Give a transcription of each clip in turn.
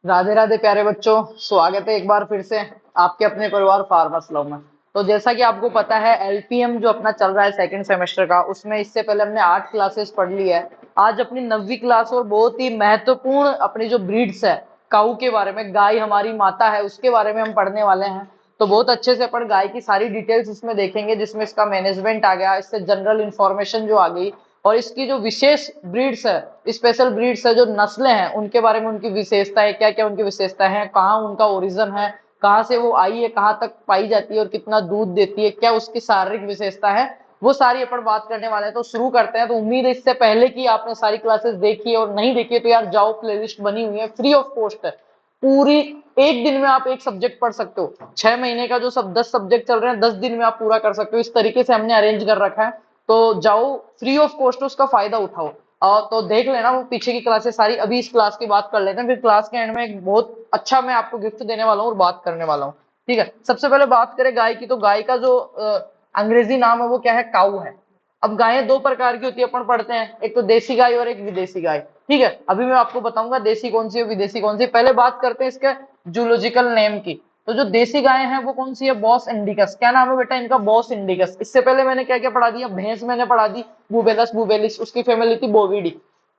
राधे राधे प्यारे बच्चों। स्वागत है एक बार फिर से आपके अपने परिवार फार्मर्स लव में। तो जैसा कि आपको पता है एलपीएम जो अपना चल रहा है सेकंड सेमेस्टर का, उसमें इससे पहले हमने 8 क्लासेस पढ़ ली है। आज अपनी 9वीं क्लास और बहुत ही महत्वपूर्ण अपनी जो ब्रीड्स है काऊ के बारे में, गाय हमारी माता है उसके बारे में हम पढ़ने वाले हैं। तो बहुत अच्छे से अपन गाय की सारी डिटेल्स इसमें देखेंगे, जिसमें इसका मैनेजमेंट आ गया, इससे जनरल इंफॉर्मेशन जो आ गई, और इसकी जो विशेष ब्रीड्स है, स्पेशल ब्रीड्स है, जो नस्लें हैं उनके बारे में, उनकी विशेषताएं क्या क्या, उनकी विशेषताएं हैं, कहाँ उनका ओरिजिन है, कहाँ से वो आई है, कहाँ तक पाई जाती है और कितना दूध देती है, क्या उसकी शारीरिक विशेषता है, वो सारी अपन बात करने वाले हैं। तो शुरू करते हैं। तो उम्मीद है इससे पहले कि आपने सारी क्लासेस देखी है, और नहीं देखी है तो यार जाओ, प्लेलिस्ट बनी हुई है, फ्री ऑफ कॉस्ट है पूरी। एक दिन में आप एक सब्जेक्ट पढ़ सकते हो। 6 महीने का जो सब 10 सब्जेक्ट चल रहे हैं, 10 दिन में आप पूरा कर सकते हो। इस तरीके से हमने अरेंज कर रखा है। तो जाओ, फ्री ऑफ कॉस्ट उसका फायदा उठाओ। तो देख लेना वो पीछे की क्लासेस सारी। अभी इस क्लास की बात कर लेते हैं, फिर क्लास के एंड में एक बहुत अच्छा मैं आपको गिफ्ट देने वाला हूँ और बात करने वाला हूँ। ठीक है, सबसे पहले बात करें गाय की। तो गाय का जो अंग्रेजी नाम है वो क्या है? काऊ है। अब गायें दो प्रकार की होती है, अपन पढ़ते हैं, एक तो देसी गाय और एक विदेशी गाय। ठीक है, अभी मैं आपको बताऊंगा देसी कौन सी है विदेशी कौन सी। पहले बात करते हैं इसके जूलॉजिकल नेम की। तो जो देसी गाय है वो कौन सी है? Bos indicus. क्या नाम है बेटा इनका? Bos indicus. इससे पहले मैंने क्या क्या पढ़ा दिया? भैंस मैंने पढ़ा दी बुबेलस बुबेलिस, उसकी फैमिली थी बोविडी।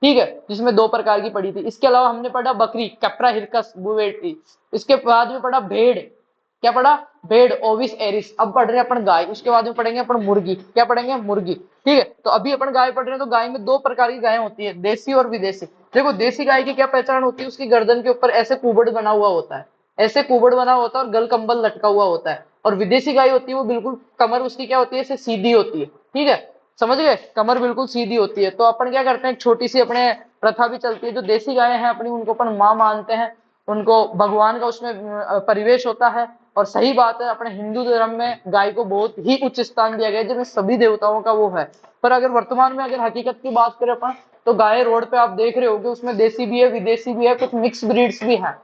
ठीक है, जिसमें दो प्रकार की पढ़ी थी। इसके अलावा हमने पढ़ा बकरी, कैप्रा हिरकस बुवेटी। इसके बाद में पढ़ा भेड़। क्या पढ़ा? भेड़, ओविस एरिस। अब पढ़ रहे हैं अपन गाय। उसके बाद में पढ़ेंगे अपन मुर्गी। क्या पढ़ेंगे? मुर्गी। ठीक है, तो अभी अपन गाय पढ़ रहे हैं। तो गाय में दो प्रकार की गायें होती है, देसी और विदेशी। देखो देसी गाय की क्या पहचान होती है? उसकी गर्दन के ऊपर ऐसे कुबड़ बना हुआ होता है, ऐसे कुबड़ बना होता है और गल कंबल लटका हुआ होता है। और विदेशी गाय होती है वो बिल्कुल कमर उसकी क्या होती है? ऐसे सीधी होती है। ठीक है, समझ गए? कमर बिल्कुल सीधी होती है। तो अपन क्या करते हैं, एक छोटी सी अपने प्रथा भी चलती है। जो देसी गायें हैं अपनी, उनको अपन माँ मानते हैं, उनको भगवान का उसमें परिवेश होता है। और सही बात है, अपने हिंदू धर्म में गाय को बहुत ही उच्च स्थान दिया गया है, जिसमें सभी देवताओं का वो है। पर अगर वर्तमान में अगर हकीकत की बात करें अपन, तो गाय रोड पे आप देख रहे होगे, उसमें देसी भी है विदेशी भी है, कुछ मिक्स ब्रीड्स भी है।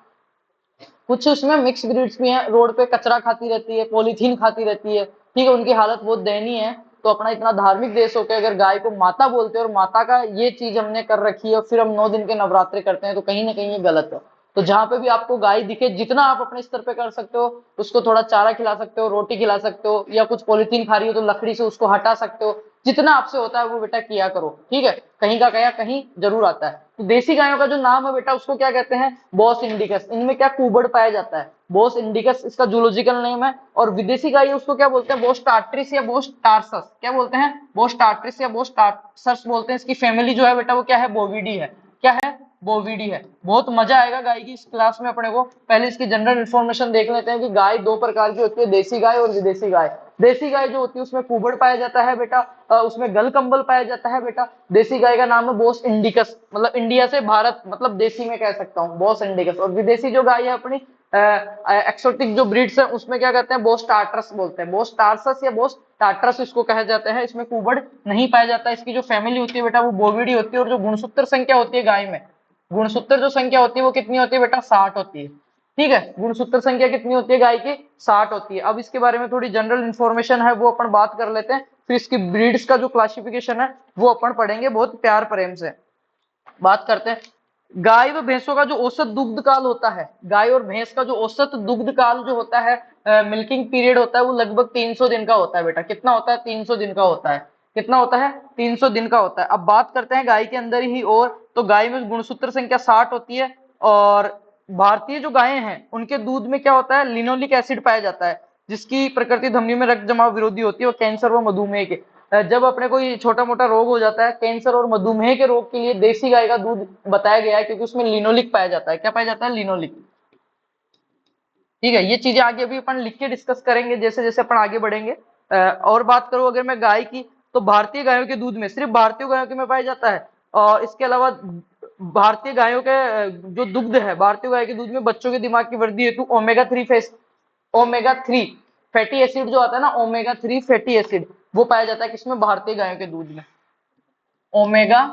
कुछ उसमें मिक्स ब्रीड्स भी हैं। रोड पे कचरा खाती रहती है, पॉलीथीन खाती रहती है। ठीक है, उनकी हालत बहुत दयनीय है। तो अपना इतना धार्मिक देश होकर अगर गाय को माता बोलते हैं और माता का ये चीज हमने कर रखी है, और फिर हम 9 दिन के नवरात्रे करते हैं, तो कहीं ना कहीं ये गलत है। तो जहां पे भी आपको गाय दिखे, जितना आप अपने स्तर पे कर सकते हो, उसको थोड़ा चारा खिला सकते हो, रोटी खिला सकते हो, या कुछ पॉलीथीन खा रही हो तो लकड़ी से उसको हटा सकते हो। जितना आपसे होता है वो बेटा किया करो। ठीक है, कहीं का कहीं कहीं जरूर आता है। तो देसी गायों का जो नाम है बेटा, उसको क्या कहते हैं? Bos indicus. इनमें क्या कुबड़ पाया जाता है? बोस इंडिकस इसका जूलॉजिकल नेम है। और विदेशी गाय है, उसको क्या बोलते हैं? बोस टार्ट्रिस या बोस टार्सस। क्या बोलते हैं? बोस टार्ट्रिस या बोस टार्सस बोलते हैं। इसकी फैमिली जो है बेटा वो क्या है? बोविडी है। क्या है? बोविडी है। बहुत मजा आएगा गाय की इस क्लास में अपने को। पहले इसकी जनरल इंफॉर्मेशन देख लेते हैं कि गाय दो प्रकार की होती है, देसी गाय और विदेशी गाय। देसी गाय जो होती है उसमें कुबड़ पाया जाता है बेटा, उसमें गल कंबल पाया जाता है बेटा। देसी गाय का नाम है बोस इंडिकस, मतलब इंडिया से भारत, मतलब देसी में कह सकता हूँ बोस इंडिकस। और विदेशी जो गाय है अपनी एक्सोटिक जो ब्रीड्स है, उसमें क्या कहते हैं? बोस टार्टरस बोलते हैं। बोस टार्सस या बोस टार्टरस इसको कहा जाता है। इसमें कुबड़ नहीं पाया जाता। इसकी जो फैमिली होती है बेटा वो बोविडी होती है। और जो गुणसूत्र संख्या होती है गाय में, गुणसूत्र जो संख्या होती है वो कितनी होती है बेटा? 60 होती है। ठीक है, गुणसूत्र संख्या कितनी होती है गाय की? 60 होती है। अब इसके बारे में थोड़ी जनरल इंफॉर्मेशन है, वो अपन बात कर लेते हैं। फिर इसकी ब्रीड्स का जो क्लासिफिकेशन है वो अपन पढ़ेंगे बहुत प्यार प्रेम से। बात करते हैं गाय व भैंसों का जो औसत दुग्ध काल होता है। गाय और भैंस का जो औसत दुग्ध काल जो होता है, मिल्किंग पीरियड होता है, वो लगभग 300 दिन का होता है बेटा। कितना होता है? 300 दिन का होता है। कितना होता है? 300 दिन का होता है। अब बात करते हैं गाय के अंदर ही। और तो गाय में गुणसूत्र संख्या 60 होती है। और भारतीय जो गायें हैं उनके दूध में क्या होता है? लिनोलिक एसिड पाया जाता है, जिसकी प्रकृति धमनी में रक्त जमाव विरोधी होती है और कैंसर व मधुमेह के, जब अपने कोई छोटा मोटा रोग हो जाता है, कैंसर और मधुमेह के रोग के लिए देसी गाय का दूध बताया गया है, क्योंकि उसमें लिनोलिक पाया जाता है। क्या पाया जाता है? लिनोलिक। ठीक है, ये चीजें आगे अभी अपन लिख के डिस्कस करेंगे जैसे जैसे अपन आगे बढ़ेंगे। और बात करूं अगर मैं गाय की, तो भारतीय गायों के दूध में सिर्फ भारतीय गायों के में पाया जाता है। और इसके अलावा भारतीय गायों के जो दुग्ध है, भारतीय गाय के दूध में बच्चों के दिमाग की वृद्धि हेतु ओमेगा 3 फैटी एसिड जो आता है ना, ओमेगा 3 फैटी एसिड, वो पाया जाता है किसमें? भारतीय गायों के दूध में। ओमेगा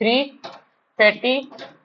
3 फैटी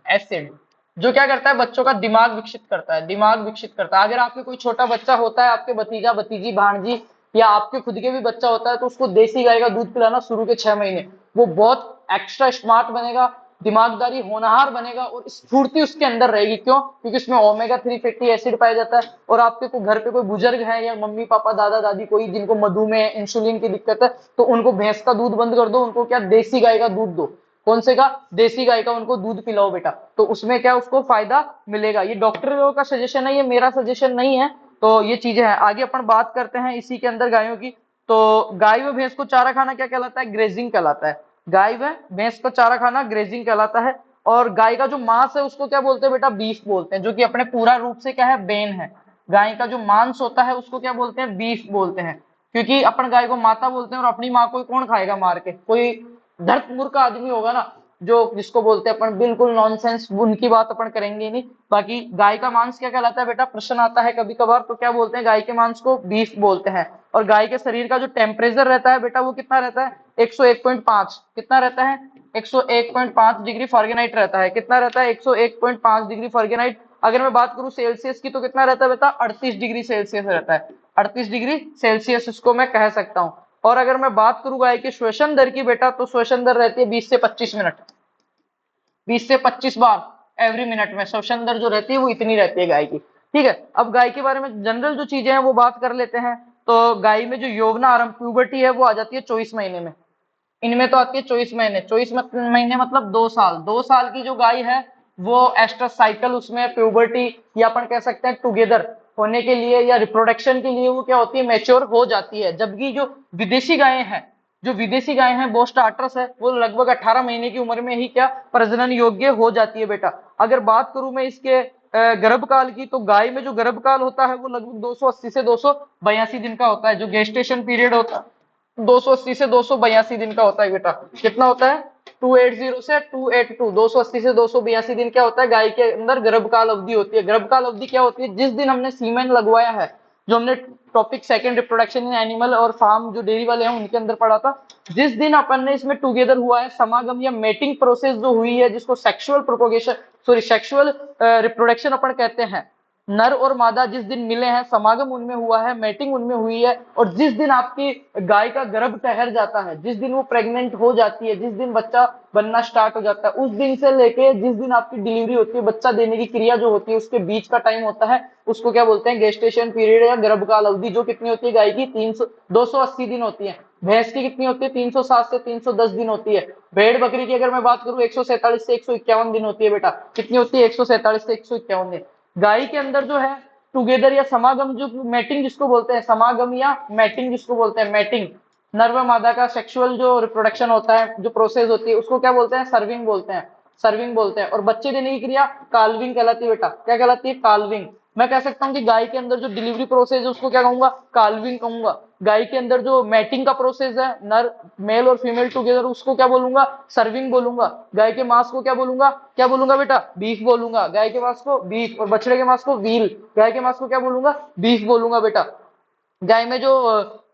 एसिड, जो क्या करता है? बच्चों का दिमाग विकसित करता है। दिमाग विकसित करता है। अगर आपके कोई छोटा बच्चा होता है, आपके भतीजा भतीजी भांजी, या आपके खुद के भी बच्चा होता है, तो उसको देसी गाय का दूध पिलाना शुरू के 6 महीने, वो बहुत एक्स्ट्रा स्मार्ट बनेगा। दिमागदारी, होनहार बनेगा और स्फूर्ति उसके अंदर रहेगी। क्यों? क्योंकि उसमें ओमेगा 3 फैटी एसिड पाया जाता है। और आपके को घर पे कोई बुजुर्ग है या मम्मी पापा दादा दादी कोई जिनको मधुमेह इंसुलिन की दिक्कत है, तो उनको भैंस का दूध बंद कर दो, उनको क्या देसी गाय का दूध दो। कौन से का? देसी गाय का उनको दूध पिलाओ बेटा, तो उसमें क्या उसको फायदा मिलेगा। ये डॉक्टर का सजेशन है, ये मेरा सजेशन नहीं है। तो ये चीजें हैं। आगे अपन बात करते हैं इसी के अंदर गायों की। तो गाय व भैंस को चारा खाना क्या कहलाता है? ग्रेजिंग कहलाता है। गाय व भैंस को चारा खाना ग्रेजिंग कहलाता है। और गाय का जो मांस है उसको क्या बोलते हैं बेटा? बीफ बोलते हैं, जो कि अपने पूरा रूप से क्या है? बेन है। गाय का जो मांस होता है उसको क्या बोलते हैं? बीफ बोलते हैं। क्योंकि अपन गाय को माता बोलते हैं, और अपनी माँ को कौन खाएगा मार के? कोई धर्म मूर्ख आदमी होगा ना, जो जिसको बोलते हैं अपन बिल्कुल नॉनसेंस, उनकी बात अपन करेंगे नहीं। बाकी गाय का मांस क्या कहलाता है बेटा? प्रश्न आता है कभी कभार, तो क्या बोलते हैं? गाय के मांस को बीफ बोलते हैं। और गाय के शरीर का जो टेम्परेचर रहता है बेटा, वो कितना रहता है? 101.5। कितना रहता है? 101.5 डिग्री फारेनहाइट रहता है। कितना रहता है? 101.5 डिग्री फारेनहाइट। अगर मैं बात करूं सेल्सियस की, तो कितना रहता है बेटा? 38 डिग्री सेल्सियस रहता है। 38 डिग्री सेल्सियस इसको मैं कह सकता हूं। और अगर मैं बात करूं गाय की श्वसन दर की बेटा, तो श्वसन दर रहती है 20 से 25 मिनट। 20 से 25 बार एवरी मिनट में श्वसन दर जो रहती है वो इतनी रहती है गाय की। ठीक है, अब गाय के बारे में जनरल जो चीजें हैं वो बात कर लेते हैं। तो गाय में जो यौवना आरंभ प्यूबर्टी है वो आ जाती है 24 महीने में। इनमें तो आती है 24 महीने। 24 महीने मतलब 2 साल। 2 साल की जो गाय है वो एस्ट्रस साइकिल, उसमें प्यूबर्टी या अपन कह सकते हैं टुगेदर होने के लिए या रिप्रोडक्शन के लिए वो क्या होती है? मैच्योर हो जाती है। जबकि जो विदेशी गायें हैं, जो विदेशी गाय हैं वो स्टार्टर्स है, वो लगभग 18 महीने की उम्र में ही क्या प्रजनन योग्य हो जाती है बेटा। अगर बात करूं मैं इसके गर्भकाल की, तो गाय में जो गर्भकाल होता है वो लगभग 280 से 282 दिन का होता है। जो गेस्टेशन पीरियड होता है 280 से 282 दिन का होता है बेटा। कितना होता है? 280 से 282, 280 से 282 दिन क्या होता है? गाय के अंदर गर्भकाल अवधि होती है। गर्भकाल अवधि क्या होती है? जिस दिन हमने सीमेन लगवाया है, जो हमने topic second reproduction in animal और फार्म जो डेयरी वाले हैं उनके अंदर पढ़ा था, जिस दिन अपन ने इसमें टुगेदर हुआ है, समागम या मेटिंग प्रोसेस जो हुई है, जिसको sexual propagation sorry sexual reproduction अपन कहते हैं, नर और मादा जिस दिन मिले हैं, समागम उनमें हुआ है, मेटिंग उनमें हुई है, और जिस दिन आपकी गाय का गर्भ ठहर जाता है, जिस दिन वो प्रेग्नेंट हो जाती है, जिस दिन बच्चा बनना स्टार्ट हो जाता है, उस दिन से लेके जिस दिन आपकी डिलीवरी होती है, बच्चा देने की क्रिया जो होती है, उसके बीच का टाइम होता है, उसको क्या बोलते हैं? गेस्टेशन पीरियड या गर्भकाल अवधि। जो कितनी होती है? गाय की 280 दिन होती है। भैंस की कितनी होती है? 307 से 310 दिन होती है। भेड़ बकरी की अगर मैं बात करूं 147 से 151 दिन होती है बेटा। कितनी होती है? 147 से 151 दिन। गाय के अंदर जो है टुगेदर या समागम, जो मैटिंग जिसको बोलते हैं, समागम या मैटिंग जिसको बोलते हैं, मैटिंग, नर व मादा का सेक्सुअल जो रिप्रोडक्शन होता है, जो प्रोसेस होती है, उसको क्या बोलते हैं? सर्विंग बोलते हैं। सर्विंग बोलते हैं। और बच्चे देने की क्रिया काल्विंग कहलाती है बेटा। क्या कहलाती है? काल्विंग। मैं कह सकता हूँ कि गाय के अंदर जो डिलीवरी प्रोसेस है उसको क्या कहूंगा? काल्विंग कहूंगा। गाय के अंदर जो मैटिंग का प्रोसेस है, नर मेल और फीमेल टुगेदर, उसको क्या बोलूंगा? सर्विंग बोलूंगा। गाय के मांस को क्या बोलूंगा? क्या बोलूंगा बेटा? बीफ बोलूंगा। गाय के मांस को बीफ, और बछड़े के मांस को व्हील। गाय के मांस को क्या बोलूंगा? बीफ बोलूंगा बेटा। गाय में जो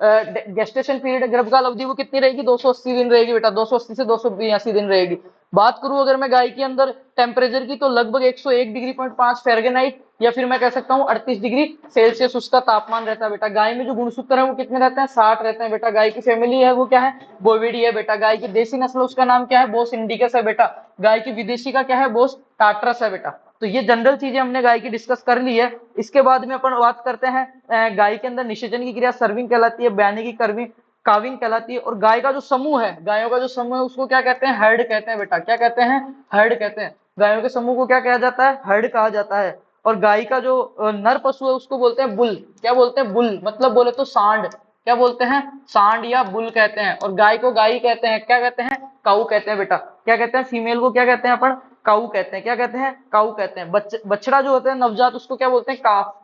गेस्टेशन पीरियड है, गर्भकाल अवधि, वो कितनी रहेगी? 280 दिन रहेगी बेटा। 280 से 282 दिन रहेगी। बात करूं अगर मैं गाय के अंदर टेम्परेचर की, तो लगभग 101 डिग्री पॉइंट 5 फेरेनहाइट, या फिर मैं कह सकता हूं 38 डिग्री सेल्सियस उसका तापमान रहता है बेटा। गाय में जो गुणसूत्र है वो कितने रहते हैं? 60 रहते हैं बेटा। गाय की फैमिली है वो क्या है? बोविडी है बेटा। गाय की देसी नस्ल उसका नाम क्या है? बोस इंडिकस है बेटा। गाय की विदेशी का क्या है? बोस टाट्रस है बेटा। तो ये जनरल चीजें हमने गाय की डिस्कस कर ली है। इसके बाद में अपन बात करते हैं गाय के अंदर निषेचन की क्रिया सर्विंग कहलाती है, ब्याने की कर्विंग काविंग कहलाती है। और गाय का जो समूह है, गायों का जो समूह है, उसको क्या कहते हैं? हर्ड कहते हैं बेटा। क्या कहते हैं? हर्ड कहते हैं। गायों के समूह को क्या कहा जाता है? हर्ड कहा जाता है। और गाय का जो नर पशु है उसको बोलते हैं बुल। क्या बोलते हैं? बुल, मतलब बोले तो सांड। क्या बोलते हैं? सांड या बुल कहते हैं। और गाय को गाय कहते हैं। क्या कहते हैं? काऊ कहते हैं बेटा। क्या कहते हैं? फीमेल को क्या कहते हैं अपन? काऊ कहते हैं। क्या कहते हैं? काऊ कहते हैं। बछड़ा जो होता है नवजात, उसको क्या बोलते हैं? काफ।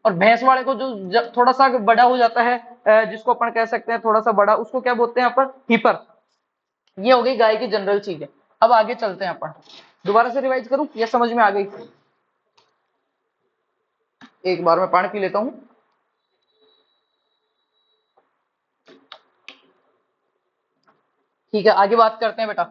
और भैंस वाले को जो थोड़ा सा बड़ा हो जाता है, जिसको अपन कह सकते हैं थोड़ा सा बड़ा, उसको क्या बोलते हैं अपन? हीपर। ये हो गई गाय की जनरल चीजें। अब आगे चलते हैं अपन। दोबारा से रिवाइज करूं या समझ में आ गई? एक बार मैं पानी पी लेता हूं। ठीक है, आगे बात करते हैं बेटा।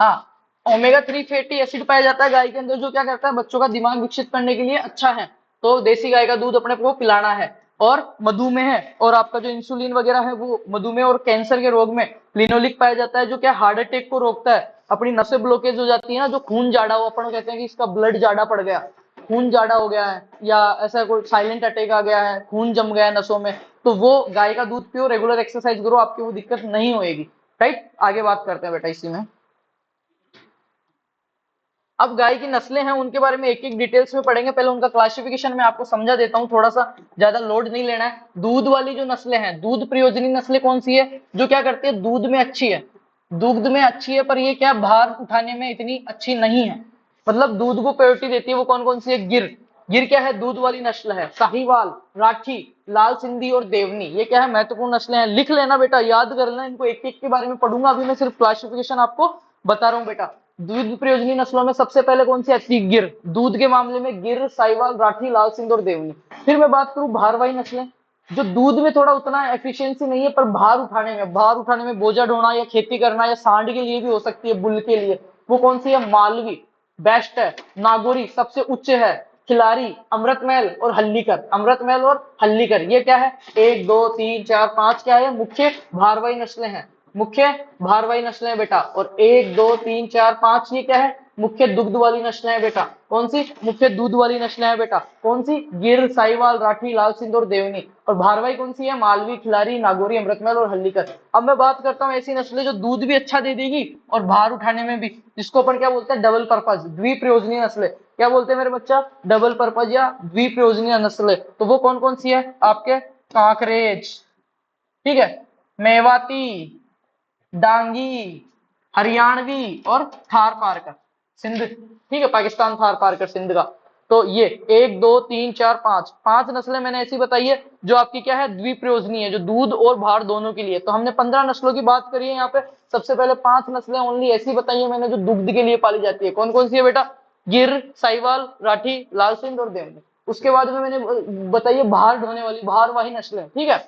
हाँ, ओमेगा 3 फैटी एसिड पाया जाता है गाय के अंदर, जो क्या करता है? बच्चों का दिमाग विकसित करने के लिए अच्छा है। तो देसी गाय का दूध अपने को पिलाना है। और मधुमेह है, और आपका जो इंसुलिन वगैरह है, वो मधुमेह और कैंसर के रोग में लिनोलिक पाया जाता है, जो क्या हार्ट अटैक को रोकता है। अपनी नसें ब्लॉकेज हो जाती है ना, जो खून जाड़ा हो, अपन कहते हैं कि इसका ब्लड जाड़ा पड़ गया, खून जाड़ा हो गया है, या ऐसा कोई साइलेंट अटैक आ गया है, खून जम गया है नसों में, तो वो गाय का दूध पियो, रेगुलर एक्सरसाइज करो, आपकी वो दिक्कत नहीं होएगी। राइट, आगे बात करते हैं बेटा इसी में। अब गाय की नस्लें हैं, उनके बारे में एक एक डिटेल्स में पढ़ेंगे। पहले उनका क्लासिफिकेशन मैं आपको समझा देता हूँ, थोड़ा सा ज्यादा लोड नहीं लेना है। दूध वाली जो नस्लें हैं, दूध प्रयोजनी नस्लें कौन सी है, जो क्या करती है, दूध में अच्छी है, दूध में अच्छी है, पर ये क्या भार उठाने में इतनी अच्छी नहीं है, मतलब दूध को प्रायोरिटी देती है। वो कौन कौन सी है, गिर, गिर क्या है, दूध वाली नस्ल है। साहिवाल, राठी, लाल सिंधी और देवनी, ये क्या है, महत्वपूर्ण नस्लें हैं। लिख लेना बेटा, याद कर लेना इनको, एक एक के बारे में पढ़ूंगा, अभी मैं सिर्फ क्लासिफिकेशन आपको बता रहा हूँ बेटा। दूध प्रयोजनी नस्लों में सबसे पहले कौन सी आती है, गिर, दूध के मामले में गिर, साहिवाल, राठी, लाल सिंध और देवनी। फिर मैं बात करूं भारवाही नस्लें, जो दूध में थोड़ा उतना एफिशिएंसी नहीं है, पर भार उठाने में बोझा ढोना या खेती करना या सांड के लिए भी हो सकती है, बुल के लिए, वो कौन सी है, मालवी बेस्ट है। नागौरी सबसे उच्च है। खिलारी, अमृतमहल और हल्लीकर, अमृतमहल और हल्लीकर, ये क्या है, 1 2 3 4 5 क्या है, मुख्य भारवाही नस्लें हैं, मुख्य भारवाही नस्लें हैं बेटा। और 1 2 3 4 5 ये क्या है, मुख्य दुग्ध वाली नस्लें हैं बेटा। कौन सी, मुख्य दूध वाली नस्लें हैं बेटा। कौन सी, गिर, साहिवाल, राठी, लाल सिंध और देवनी। और भारवाही कौन सी है, मालवी, खिलारी, नागौरी, अमृतमहल और हल्लीकर। अब मैं बात करता हूँ ऐसी नस्लें जो दूध भी अच्छा दे देगी और भार उठाने में भी, जिसको अपन क्या बोलते हैं, डबल पर्पज, द्विप्रयोजनीय नस्लें। क्या बोलते हैं मेरे बच्चा, डबल पर्पज या द्विप्रयोजनीय नस्लें। तो वो कौन कौन सी है आपके, कांकरेज, ठीक है, मेवाती, डांगी, हरियाणवी और थार पारकर, सिंध, ठीक है, पाकिस्तान थार पारकर सिंध का। तो ये 1 2 3 4 5 5 नस्लें मैंने ऐसी बताई है जो आपकी क्या है, द्विप्रयोजनी है, जो दूध और भार दोनों के लिए। तो हमने 15 नस्लों की बात करी है यहाँ पे। सबसे पहले 5 नस्लें ओनली ऐसी बताई है मैंने जो दुग्ध के लिए पाली जाती है। कौन कौन सी है बेटा, गिर, साहिवाल, राठी, लाल सिंध और देवनी। उसके बाद में मैंने बताई है भार ढोने वाली, भारवाही नस्लें, ठीक है,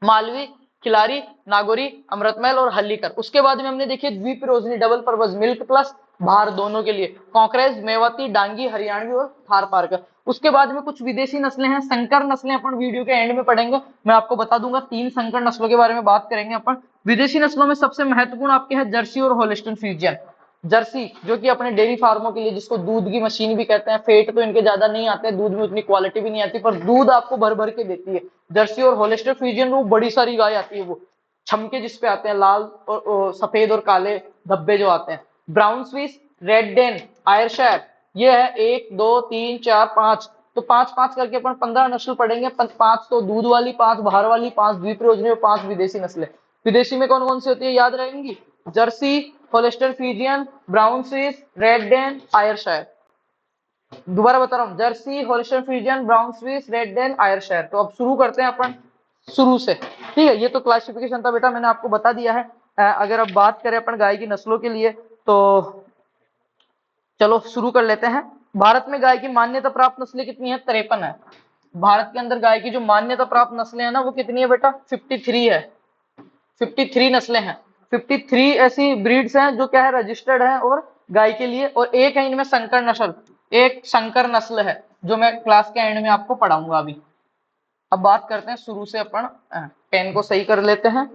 मालवी, खिलारी, नागौरी, अमृतमहल और हल्लीकर। उसके बाद में हमने देखी द्विप्रयोजनी, डबल पर्पज, मिल्क प्लस भार दोनों के लिए, कांकरेज, मेवाती, डांगी, हरियाणवी और थार पारकर। उसके बाद में कुछ विदेशी नस्लें हैं, संकर नस्लें अपन वीडियो के एंड में पढ़ेंगे, मैं आपको बता दूंगा। 3 संकर नस्लों के बारे में बात करेंगे अपन। विदेशी नस्लों में सबसे महत्वपूर्ण आपके है जर्सी और होलिस्टिन फ्रीजियन। जर्सी जो कि अपने डेयरी फार्मों के लिए, जिसको दूध की मशीन भी कहते हैं, फेट तो इनके ज्यादा नहीं आते, दूध में उतनी क्वालिटी भी नहीं आती, पर दूध आपको भर भर के देती है। जर्सी और होलिस्टर फ्रीजियन, वो बड़ी सारी गाय आती है, वो छमके जिसपे आते हैं, लाल और सफेद और काले धब्बे जो आते हैं। Brown Swiss, Red Dane, Ayrshire, ये है 1 2 3 4 5। तो 5 5 करके अपन 15 नस्ल पढ़ेंगे। 5 तो दूध वाली, 5 भार वाली, 5 द्विप्रयोजनी और 5 विदेशी नस्लें। विदेशी में कौन कौन सी होती है, याद रहेंगी, Jersey, Holstein Friesian, Brown Swiss, Red Dane, Ayrshire. दोबारा बता रहा हूँ, Jersey, Holstein Friesian, Brown Swiss, Red Dane, Ayrshire. तो अब शुरू करते हैं अपन शुरू से, ठीक है। ये तो क्लासिफिकेशन था बेटा, मैंने आपको बता दिया है। अगर अब बात करें अपन गाय की नस्लों के लिए, तो चलो शुरू कर लेते हैं। भारत में गाय की मान्यता प्राप्त नस्लें कितनी है, 53 है। भारत के अंदर गाय की जो मान्यता प्राप्त नस्लें हैं ना, वो कितनी है बेटा, 53 है। 53 नस्लें हैं। 53 ऐसी ब्रीड्स हैं जो क्या है, रजिस्टर्ड है और गाय के लिए। और एक है इनमें संकर नस्ल, एक संकर नस्ल है जो मैं क्लास के एंड में आपको पढ़ाऊंगा अभी। अब बात करते हैं शुरू से, अपन पेन को सही कर लेते हैं।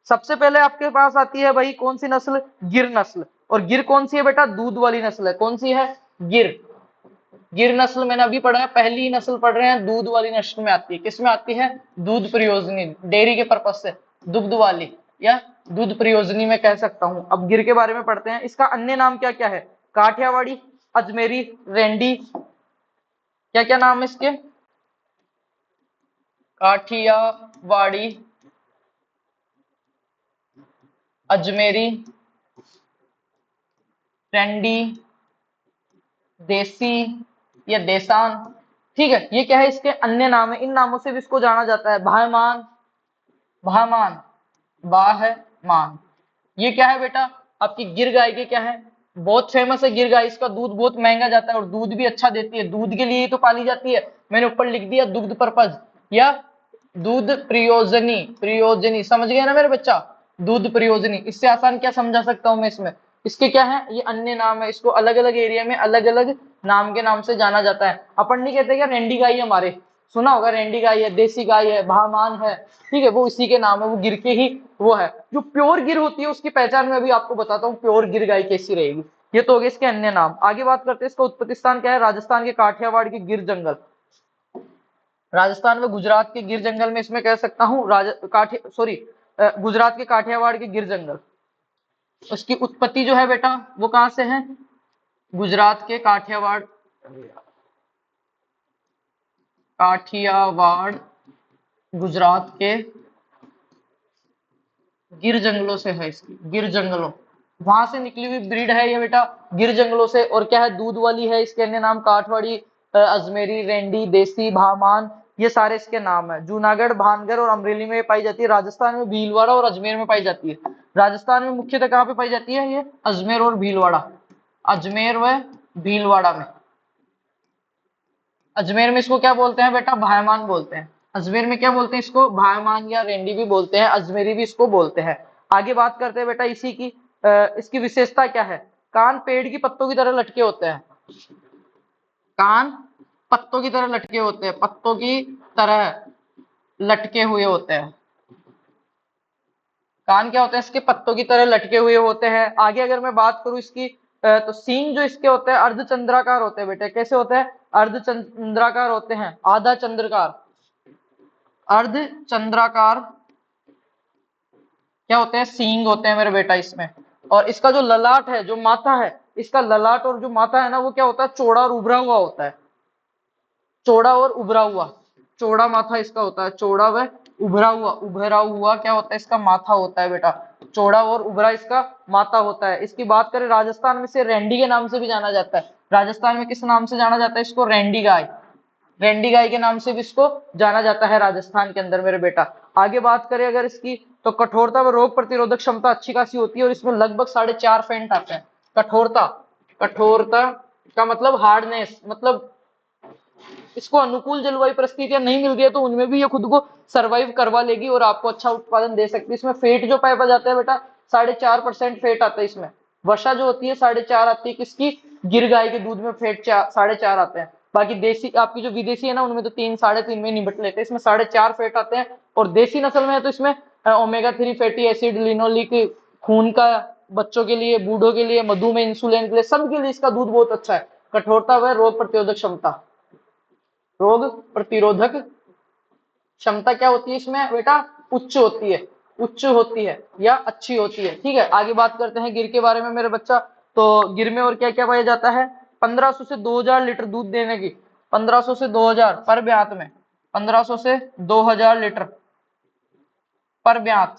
सबसे पहले आपके पास आती है भाई कौन सी नस्ल, गिर नस्ल। और गिर कौन सी है बेटा, दूध वाली नस्ल है। कौन सी है, गिर। गिर नस्ल मैंने अभी पढ़ा है, पहली नस्ल पढ़ रहे हैं, दूध वाली नस्ल में आती है। किस में आती है, दूध प्रयोजनी, डेयरी के पर्पज से, दुग्ध वाली या दूध प्रयोजनी में कह सकता हूं। अब गिर के बारे में पढ़ते हैं। इसका अन्य नाम क्या क्या है, काठियावाड़ी, अजमेरी, रेंडी, क्या क्या नाम है इसके, काठियावाड़ी, अजमेरी, रेंडी, देसी या देसान, ठीक है। ये क्या है, इसके अन्य नाम है, इन नामों से भी इसको जाना जाता है। भाहमान, भाहमान, बाहमान। ये क्या है बेटा, आपकी गिर गाय के क्या है, बहुत फेमस है गिर गाय। इसका दूध बहुत महंगा जाता है और दूध भी अच्छा देती है, दूध के लिए ही तो पाली जाती है। मैंने ऊपर लिख दिया दुग्ध पर्पज या दूध प्रयोजनी, प्रयोजनी, समझ गए ना मेरे बच्चा, दूध प्रयोजनी। इससे आसान क्या समझा सकता हूं मैं इसमें, इसके क्या है, ये अन्य नाम है, इसको अलग अलग एरिया में अलग अलग नाम के नाम से जाना जाता है। अपन नहीं कहते क्या रेंडी गाय हमारे, सुना होगा, रेंडी गाय है, देसी गाय है, भामान है, ठीक है, वो इसी के नाम है, वो गिर के ही वो है। जो प्योर गिर होती है उसकी पहचान मैं अभी आपको बताता हूँ, प्योर गिर गाय कैसी रहेगी। ये तो हो गए इसके अन्य नाम। आगे बात करते हैं इसका उत्पत्ति स्थान क्या है। राजस्थान के काठियावाड़ के गिर जंगल, राजस्थान में गुजरात के गिर जंगल में इसमें कह सकता हूँ, गुजरात के काठियावाड़ के गिर जंगल। उसकी उत्पत्ति जो है बेटा वो कहां से है, गुजरात के काठियावाड़, काठियावाड़ गुजरात के गिर जंगलों से है, इसकी गिर जंगलों, वहां से निकली हुई ब्रीड है ये बेटा, गिर जंगलों से। और क्या है, दूध वाली है, इसके अन्य नाम काठवाड़ी, अजमेरी, रेंडी, देसी, भामान, ये सारे इसके नाम है। जूनागढ़, भानगढ़ और अमरेली में पाई जाती है। राजस्थान में भीलवाड़ा और अजमेर में पाई जाती है। राजस्थान में मुख्यतः कहाँ पे पाई जाती है ये, अजमेर और भीलवाड़ा, अजमेर व भीलवाड़ा में। अजमेर में इसको क्या बोलते हैं बेटा, भायमान बोलते हैं। अजमेर में क्या बोलते हैं इसको, भायमान या रेंडी भी बोलते हैं, अजमेरी भी इसको बोलते हैं। आगे बात करते हैं बेटा इसी की, इसकी विशेषता क्या है। कान पेड़ की पत्तों की तरह लटके होते हैं, कान पत्तों की तरह लटके होते हैं, पत्तों की तरह लटके हुए होते हैं। कान क्या होते हैं इसके, पत्तों की तरह लटके हुए होते हैं। आगे अगर मैं बात करूं इसकी, तो सींग जो इसके होते हैं अर्धचंद्राकार होते हैं बेटे। कैसे होते हैं, अर्धचंद्राकार होते हैं, आधा चंद्रकार, अर्धचंद्राकार क्या होते हैं, सींग होते हैं मेरे बेटा इसमें। और इसका जो ललाट है, जो माथा है, इसका ललाट और जो माथा है ना, वो क्या होता है, चौड़ा और उभरा हुआ होता है, चौड़ा और उभरा हुआ, चौड़ा माथा इसका होता है, चौड़ा व उभरा हुआ क्या होता है इसका माथा होता है बेटा, चौड़ा और उभरा इसका माथा होता है। इसकी बात करें राजस्थान में इसे रेंडी के नाम से भी जाना जाता है। राजस्थान में किस नाम से जाना जाता है इसको, रेंडी गाय, रेंडी गाय के नाम से भी इसको जाना जाता है राजस्थान के अंदर मेरे बेटा। आगे बात करें अगर इसकी, तो कठोरता व रोग प्रतिरोधक क्षमता अच्छी खासी होती है और इसमें लगभग 4.5 फेंट आते हैं। कठोरता, कठोरता का मतलब हार्डनेस, मतलब इसको अनुकूल जलवायु परिस्थितियां नहीं मिल गई तो उनमें भी ये खुद को सरवाइव करवा लेगी और आपको अच्छा उत्पादन दे सकती है। इसमें फेट जो पाया जाता है बेटा 4.5% फेट आता है इसमें। वसा जो होती है 4.5 आती है किसकी, गिर गाय के दूध में फेट 4.5 आते हैं। बाकी देसी आपकी जो विदेशी है ना उनमें तो 3-3.5 में निपट लेते हैं, इसमें 4.5 फेट आते हैं। और देसी नस्ल में है तो इसमें ओमेगा 3 फैटी एसिड, लिनोलिक, खून का बच्चों के लिए, बूढ़ों के लिए, मधुमेह, इंसुलिन के लिए, सबके लिए इसका दूध बहुत अच्छा है। कठोरता व रोग प्रतिरोधक क्षमता, रोग प्रतिरोधक क्षमता क्या होती है इसमें बेटा, उच्च होती है, उच्च होती है या अच्छी होती है। ठीक है, आगे बात करते हैं गिर के बारे में मेरे बच्चा। तो गिर में और क्या क्या पाया जाता है, 1500 से 2000 लीटर दूध देने की, 1500 से 2000 पर ब्यात में, 1500 से 2000 लीटर पर ब्यात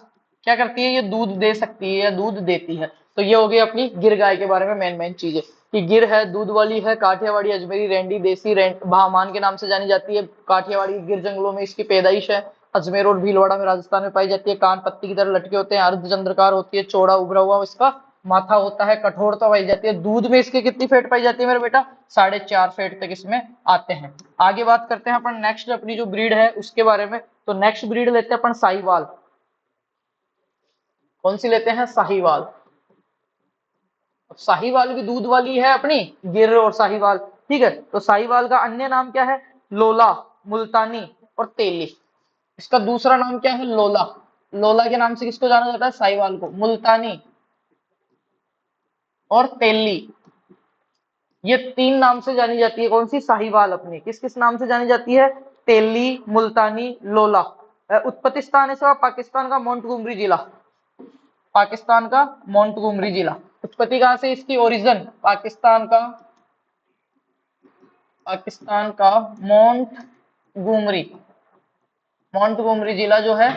क्या करती है, ये दूध दे सकती है या दूध देती है। तो ये हो गई अपनी गिर गाय के बारे में मेन चीजें, कि गिर है, दूध वाली है, काठियावाड़ी, अजमेरी, रेंडी, देसी, भामान के नाम से जानी जाती है। काठियावाड़ी गिर जंगलों में इसकी पैदाइश है, अजमेर और भीलवाड़ा में राजस्थान में पाई जाती है। कान पत्ती की तरह लटके होते हैं, अर्धचंद्रकार होती है, चौड़ा उभरा हुआ इसका माथा होता है, कठोरता पाई जाती है। दूध में इसके कितनी फेट पाई जाती है मेरे बेटा, 4.5 फेट तक इसमें आते हैं। आगे बात करते हैं अपन नेक्स्ट अपनी जो ब्रीड है उसके बारे में। तो नेक्स्ट ब्रीड लेते हैं अपन साहिवाल। कौन सी लेते हैं, साहिवाल। साहिवाल भी दूध वाली है अपनी, गिर और साहिवाल। ठीक है, तो साहिवाल का अन्य नाम क्या है, लोला, मुल्तानी और तेली। इसका दूसरा नाम क्या है, लोला। लोला के नाम से किसको जाना जाता है, साहिवाल को। मुल्तानी और तेली, ये 3 नाम से जानी जाती है। कौन सी, साहिवाल अपनी किस किस नाम से जानी जाती है, तेली, मुल्तानी, लोला। उत्पत्ति स्थान है इसका पाकिस्तान का मोंटगोमरी जिला, पाकिस्तान का मोंटगोमरी जिला। उत्पत्ति कहां से इसकी, ओरिजिन पाकिस्तान का मोंटगोमरी, मोंटगोमरी जिला जो है।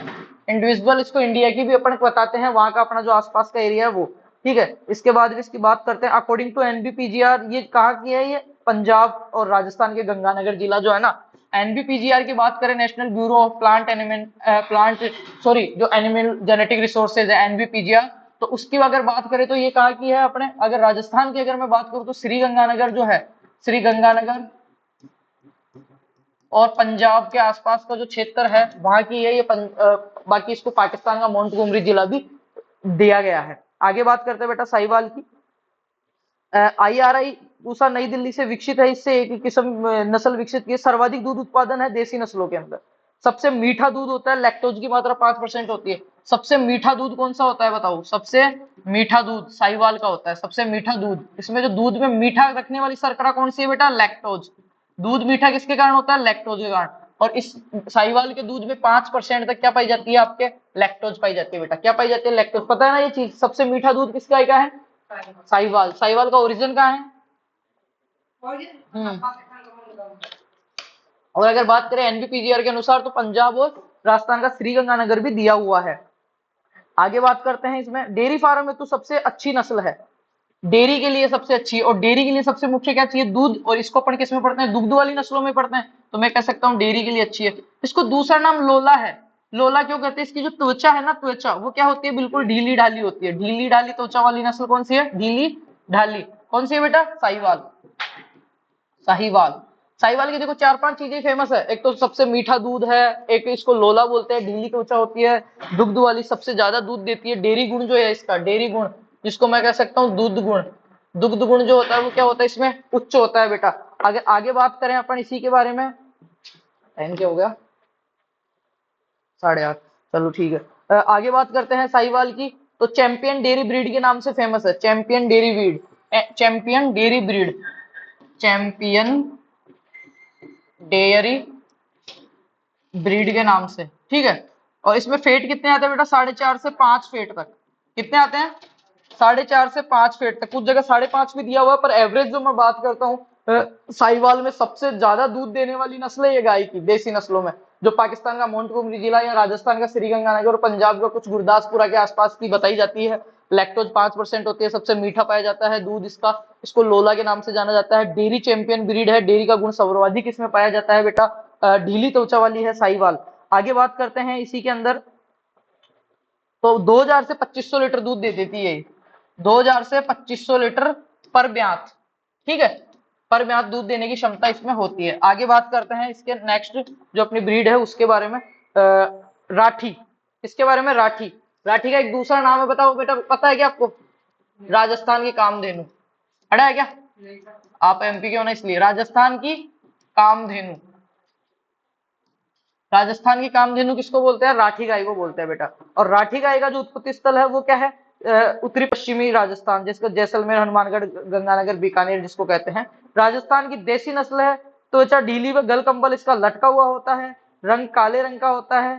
इंडिविजुअल इसको इंडिया की भी अपन बताते हैं, वहां का अपना जो आसपास का एरिया है वो। ठीक है, इसके बाद इसकी बात करते हैं अकॉर्डिंग टू एनबीपीजीआर, ये कहाँ की है, ये पंजाब और राजस्थान के गंगानगर जिला जो है ना। एनबीपीजीआर की बात करें, नेशनल ब्यूरो ऑफ जो एनिमल जेनेटिक रिसोर्सेज है एनबीपीजीआर, तो उसकी अगर बात करें तो ये कहाँ की है अपने, अगर राजस्थान की अगर मैं बात करूं तो श्री गंगानगर जो है, श्री गंगानगर और पंजाब के आसपास का जो क्षेत्र है वहां की है ये। बाकी इसको पाकिस्तान का मोंटगोमरी जिला भी दिया गया है। आगे बात करते हैं बेटा साहिवाल की। आईआरआई पूसा नई दिल्ली से विकसित है, इससे एक ही किस्म नस्ल विकसित की है। सर्वाधिक दूध उत्पादन है देसी नस्लों के अंदर। सबसे मीठा दूध होता है, लैक्टोज की मात्रा 5% होती है। सबसे मीठा दूध कौन सा होता है बताओ? सबसे मीठा दूध साहिवाल का होता है, सबसे मीठा दूध। इसमें जो दूध में मीठा रखने वाली शर्करा कौन सी है बेटा? लैक्टोज। दूध मीठा किसके कारण होता है? लैक्टोज के कारण। और इस साहिवाल के दूध में 5% तक क्या पाई जाती है? आपके लैक्टोज पाई जाती है बेटा। क्या पाई जाती है? लैक्टोज। पता है ना ये चीज? सबसे मीठा दूध किस गाय का है? साहिवाल। साहिवाल का ओरिजिन कहाँ है? और अगर बात करें एनपीपीजीआर के अनुसार तो पंजाब और राजस्थान का श्रीगंगानगर भी दिया हुआ है। आगे बात करते हैं, इसमें डेयरी फार्म में तो सबसे अच्छी नस्ल है, डेयरी के लिए सबसे अच्छी। और डेयरी के लिए सबसे मुख्य क्या चाहिए? दूध। और इसको अपन किस में पढ़ते हैं? दुग्ध वाली नस्लों में पढ़ते हैं। तो मैं कह सकता हूँ डेयरी के लिए अच्छी है। इसको दूसरा नाम लोला है। लोला क्यों कहते हैं? इसकी जो त्वचा है ना, त्वचा वो क्या होती है? बिल्कुल ढीली ढाली होती है। ढीली ढाली त्वचा वाली नस्ल कौन सी है? ढीली ढाली। कौन सी है बेटा? साहिवाल। साहिवाल। साहिवाल की देखो 4-5 चीजें फेमस है। एक तो सबसे मीठा दूध है, एक इसको लोला बोलते हैं, ढीली त्वचा होती है, दुग्ध वाली, सबसे ज्यादा दूध देती है। डेयरी गुण जो है इसका, डेयरी गुण जिसको मैं कह सकता हूँ दूध गुण, दुग्ध गुण जो होता है वो क्या होता है इसमें? उच्च होता है बेटा। आगे आगे बात करें अपन इसी के बारे में। टाइम क्या हो गया? 8:30। चलो ठीक है। आगे बात करते हैं साहिवाल की। तो चैंपियन डेयरी ब्रीड के नाम से फेमस है। Champion dairy breed, champion dairy breed, champion dairy breed के नाम से, ठीक है। और इसमें फेट कितने आते हैं बेटा? 4.5 से 5 फेट तक। कितने आते हैं? 4.5 से 5 फेट तक। कुछ जगह 5.5 भी दिया हुआ है, पर एवरेज जो मैं बात करता हूँ, साहिवाल में सबसे ज्यादा दूध देने वाली नस्ल है ये गाय की, देसी नस्लों में। जो पाकिस्तान का मोंटगोमरी जिला या राजस्थान का श्रीगंगानगर और पंजाब का कुछ गुरदासपुरा के आसपास की बताई जाती है। लैक्टोज 5% होती है, सबसे मीठा पाया जाता है दूध इसका। इसको लोला के नाम से जाना जाता है। डेयरी चैंपियन ब्रीड है। डेयरी का गुण सर्वाधिक इसमें पाया जाता है बेटा। ढीली त्वचा वाली है साहिवाल। आगे बात करते हैं इसी के अंदर। तो 2000 से 2500 लीटर दूध दे देती है। 2000 से 2500 लीटर पर ब्यात, ठीक है। पर ब्यात दूध देने की क्षमता इसमें होती है। आगे बात करते हैं इसके नेक्स्ट जो अपनी ब्रीड है उसके बारे में। राठी। इसके बारे में राठी। राठी का एक दूसरा नाम है, बताओ बेटा, पता है क्या आपको? राजस्थान की कामधेनु। पढ़ा है क्या? आप एमपी के हो ना, इसलिए। राजस्थान की कामधेनु। राजस्थान की कामधेनु किसको बोलते हैं? राठी गाय को बोलते हैं बेटा। और राठी गाय का जो उत्पत्ति स्थल है वो क्या है? उत्तरी पश्चिमी राजस्थान, जिसको जैसलमेर, हनुमानगढ़, गंगानगर, बीकानेर जिसको कहते हैं। राजस्थान की देसी नस्ल है। त्वचा ढीली व गल कंबल इसका लटका हुआ होता है। रंग काले रंग का होता है।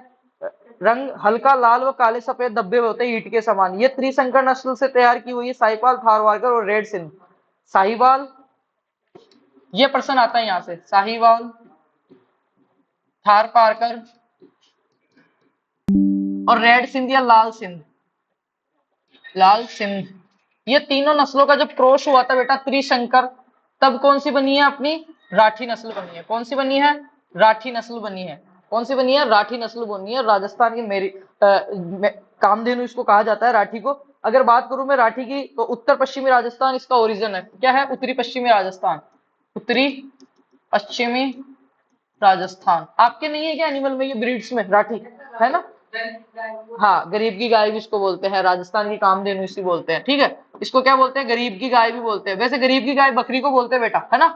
रंग हल्का लाल व काले सफेद धब्बे होते हैं ईंट के समान। ये त्रिशंकर नस्ल से तैयार की हुई है। साहिवाल, थारवारकर और रेड सिंध। साहिवाल, ये प्रश्न आता है यहाँ से, साहिवाल, थार पारकर और रेड सिंध या लाल सिंध। लाल सिंध, ये तीनों नस्लों का जब क्रॉस हुआ था बेटा, त्रिशंकर, तब कौन सी बनी है? अपनी राठी नस्ल बनी है। कौन सी बनी है? राठी नस्ल बनी है। कौन सी बनी है? राठी नस्ल बनी है। राजस्थान की मेरी कामधेनु इसको कहा जाता है, राठी को। अगर बात करूं मैं राठी की, तो उत्तर पश्चिमी राजस्थान इसका ओरिजिन है। क्या है? उत्तरी पश्चिमी राजस्थान। उत्तरी पश्चिमी राजस्थान। आपके नहीं है क्या एनिमल में ये ब्रीड्स में राठी? है ना? हाँ, गरीब की गाय भी इसको बोलते हैं। राजस्थान की कामधेनु इसी बोलते हैं, ठीक है। इसको क्या बोलते हैं? गरीब की गाय भी बोलते हैं। वैसे गरीब की गाय बकरी को बोलते हैं बेटा, है ना?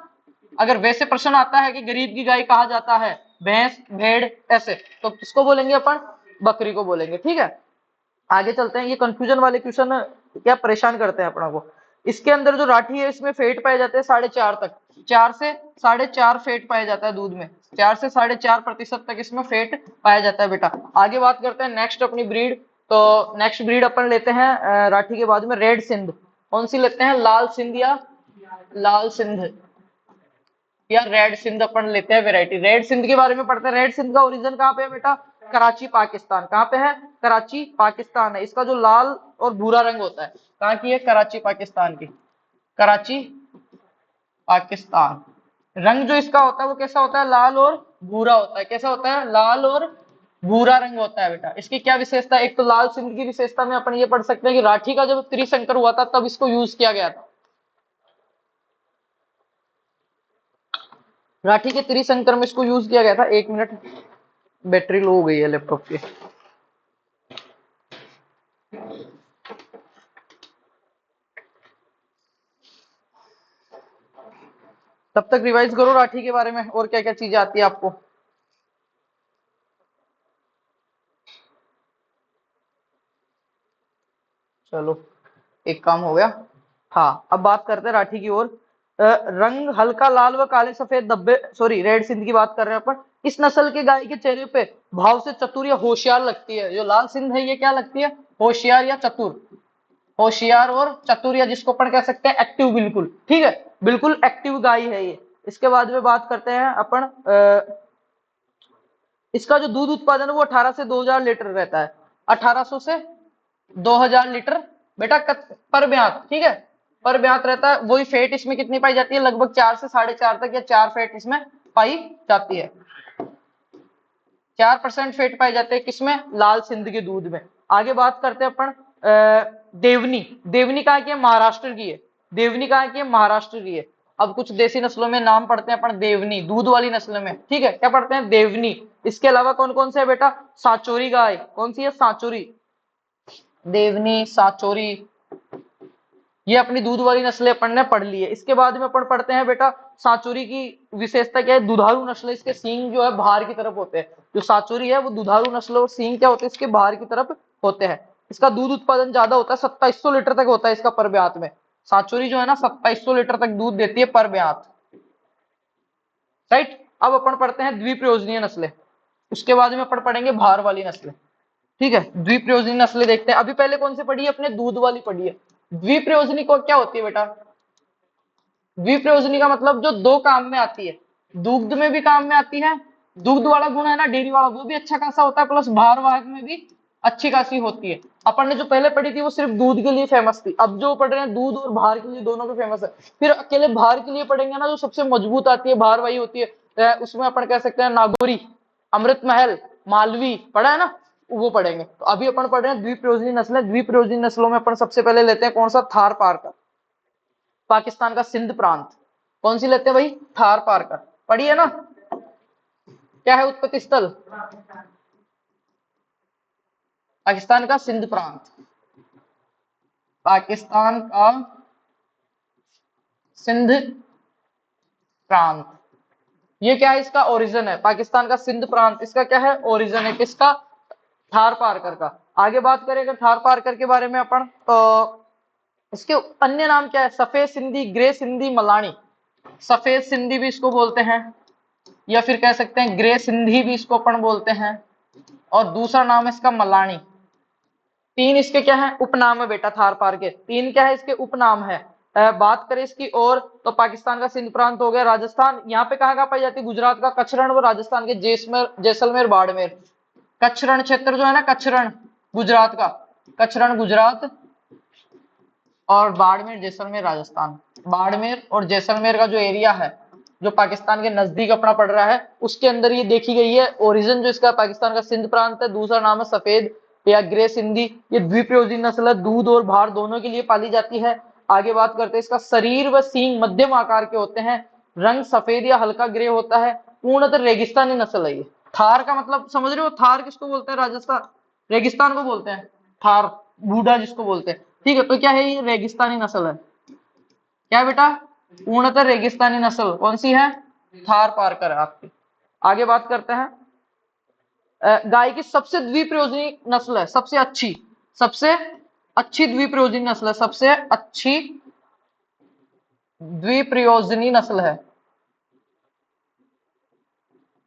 अगर वैसे प्रश्न आता है कि गरीब की गाय कहा जाता है, भैंस, भेड़, ऐसे, तो किसको बोलेंगे अपन? बकरी को बोलेंगे, ठीक है। आगे चलते हैं। ये कंफ्यूजन वाले क्वेश्चन क्या परेशान करते हैं अपना को। इसके अंदर जो राठी है इसमें फेट पाए जाते हैं 4.5 तक। 4 से 4.5 फेट पाया जाता है दूध में। 4 से 4.5% तक इसमें फेट पाया जाता है बेटा। आगे बात करते हैं नेक्स्ट अपनी ब्रीड। तो नेक्स्ट ब्रीड अपन लेते हैं राठी के बाद में रेड सिंध। कौन सी लेते हैं? लाल सिंध या लाल सिंध या रेड सिंध अपन लेते हैं वैरायटी। रेड सिंध के बारे में पढ़ते हैं। रेड सिंध का ओरिजिन कहाँ पे है बेटा? कराची, पाकिस्तान। कहाँ पे है? कराची, पाकिस्तान है। इसका जो लाल और भूरा रंग होता है, कहाँ की है? कराची, पाकिस्तान की। कराची, पाकिस्तान। रंग जो इसका होता है वो कैसा होता है? लाल और भूरा होता है। कैसा होता है? लाल और भूरा रंग होता है बेटा। इसकी क्या विशेषता है? एक तो लाल सिंध की विशेषता में अपन ये पढ़ सकते हैं कि राठी का जब त्रिशंकर हुआ था तब इसको यूज किया गया था। राठी के त्रिशंकर में इसको यूज किया गया था। 1 मिनट, बैटरी लो हो गई है लैपटॉप की। तब तक रिवाइज करो राठी के बारे में और क्या क्या चीजें आती है आपको। चलो एक काम हो गया। हाँ अब बात करते हैं राठी की ओर। रंग हल्का लाल व काले सफेद धब्बे, सॉरी रेड सिंध की बात कर रहे हैं अपन। इस नस्ल के गाय के चेहरे पे भाव से चतुर या होशियार लगती है। जो लाल सिंध है ये क्या लगती है, होशियार या चतुर। होशियार और चतुर, या जिसको अपन कह सकते हैं एक्टिव, बिल्कुल ठीक है, बिल्कुल एक्टिव गाय है ये। इसके बाद में बात करते हैं अपन इसका जो दूध उत्पादन है वो 18 से 2000 लीटर रहता है। 1800 से 2000 लीटर बेटा पर ब्यात, ठीक है, पर ब्यात रहता है। वही फेट इसमें कितनी पाई जाती है, लगभग 4 से 4.5 तक या 4 फेट इसमें पाई जाती है। 4% फेट पाई जाते हैं किसमें, लाल सिंध के दूध में। आगे बात करते हैं अपन देवनी। देवनी कहाँ की है, महाराष्ट्र की है। देवनी कहाँ की है, महाराष्ट्र की है। अब कुछ देसी नस्लों में नाम पढ़ते हैं अपन देवनी, दूध वाली नस्ल में, ठीक है, क्या पढ़ते हैं, देवनी। इसके अलावा कौन कौन से है बेटा, सांचोरी गाय, कौन सी है, सांचोरी, देवनी, सांचोरी, ये अपनी दूध वाली नस्लें अपन ने पढ़ ली है। इसके बाद में अपन पढ़ते हैं बेटा सांचोरी की विशेषता क्या है, दुधारू नस्ल, इसके सींग जो है बाहर की तरफ होते हैं। जो सांचोरी है वो दुधारू नस्ल और सींग क्या होते हैं, इसके बाहर की तरफ होते हैं। इसका दूध उत्पादन ज्यादा होता है, 2700 लीटर तक होता है इसका पर ब्यात में। सांचोरी जो है ना 2700 लीटर तक दूध देती है पर ब्यात, राइट। अब अपन पढ़ते हैं द्विप्रयोजनीय नस्लें, उसके बाद में अपन पढ़ेंगे भार वाली नस्लें, ठीक है। द्विप्रयोजनी नस्लें देखते हैं। अभी पहले कौन सी पढ़ी है अपने, दूध वाली पढ़ी है। द्विप्रयोजनी को क्या होती है बेटा, द्विप्रयोजनी का मतलब जो दो काम में आती है, दुग्ध में भी काम में आती है, दुग्ध वाला गुण है ना डेयरी वाला, वो भी अच्छा खासा होता है, प्लस भारवाहक में भी अच्छी खासी होती है। अपन ने जो पहले पढ़ी थी वो सिर्फ दूध के लिए फेमस थी, अब जो पढ़ रहे हैं दूध और भार के लिए दोनों पे फेमस है। फिर अकेले भार के लिए पढ़ेंगे ना, जो सबसे मजबूत आती है भार वाही होती है, उसमें अपन कह सकते हैं नागौरी, अमृत महल, मालवी, पढ़ा है ना, वो पढ़ेंगे। तो अभी अपन पढ़ रहे हैं द्विप्रयोजनी नस्लें। द्विप्रयोजनी नस्लों में अपन सबसे पहले लेते हैं कौन सा, थार पारकर, पाकिस्तान का सिंध प्रांत। कौन सी लेते हैं भाई, थार पारकर, पढ़िए ना, क्या है उत्पत्ति स्थल, पाकिस्तान का सिंध प्रांत, पाकिस्तान का सिंध प्रांत, ये क्या है, इसका ओरिजिन है, पाकिस्तान का सिंध प्रांत, इसका क्या है, ओरिजिन है किसका, थार पारकर का। आगे बात करें अगर थार पारकर के बारे में अपन, तो इसके अन्य नाम क्या है, सफेद सिंधी, ग्रे सिंधी, मलानी। सफेद सिंधी भी इसको बोलते हैं, या फिर कह सकते हैं ग्रे सिंधी भी इसको अपन बोलते हैं, और दूसरा नाम है इसका मलानी। तीन इसके क्या है, उपनाम है बेटा, थार पार के तीन क्या है, इसके उपनाम है। बात करें इसकी और, तो पाकिस्तान का सिंध प्रांत हो गया, राजस्थान, यहाँ पे कहाँ पाई जाती है, गुजरात का कच्छरण, वो राजस्थान के जैसलमेर बाड़मेर। कच्छरण क्षेत्र जो है ना, कच्छरण गुजरात का, कच्छरण गुजरात, और बाड़मेर जैसलमेर राजस्थान। बाड़मेर और जैसलमेर का जो एरिया है, जो पाकिस्तान के नजदीक अपना पड़ रहा है, उसके अंदर ये देखी गई है। ओरिजिन जो इसका पाकिस्तान का सिंध प्रांत है, दूसरा नाम है सफेद या ग्रे सिंधी। ये द्विप्रयोजनी नस्ल है, दूध और भार दोनों के लिए पाली जाती है। आगे बात करते हैं, इसका शरीर व सींग मध्यम आकार के होते हैं, रंग सफेद या हल्का ग्रे होता है, पूर्णतः रेगिस्तानी नस्ल है ये। थार का मतलब समझ रहे हो, थार किसको बोलते हैं, राजस्थान रेगिस्तान को बोलते हैं, थार बूढ़ा जिसको बोलते हैं, ठीक है। तो क्या है, ये रेगिस्तानी नस्ल है, क्या बेटा, पूर्णतः रेगिस्तानी नस्ल कौन सी है, थार पारकर है आपकी। आगे बात करते हैं, गाय की सबसे द्विप्रयोजनी नस्ल है, सबसे अच्छी द्विप्रयोजनी नस्ल है, सबसे अच्छी द्विप्रयोजनी नस्ल है,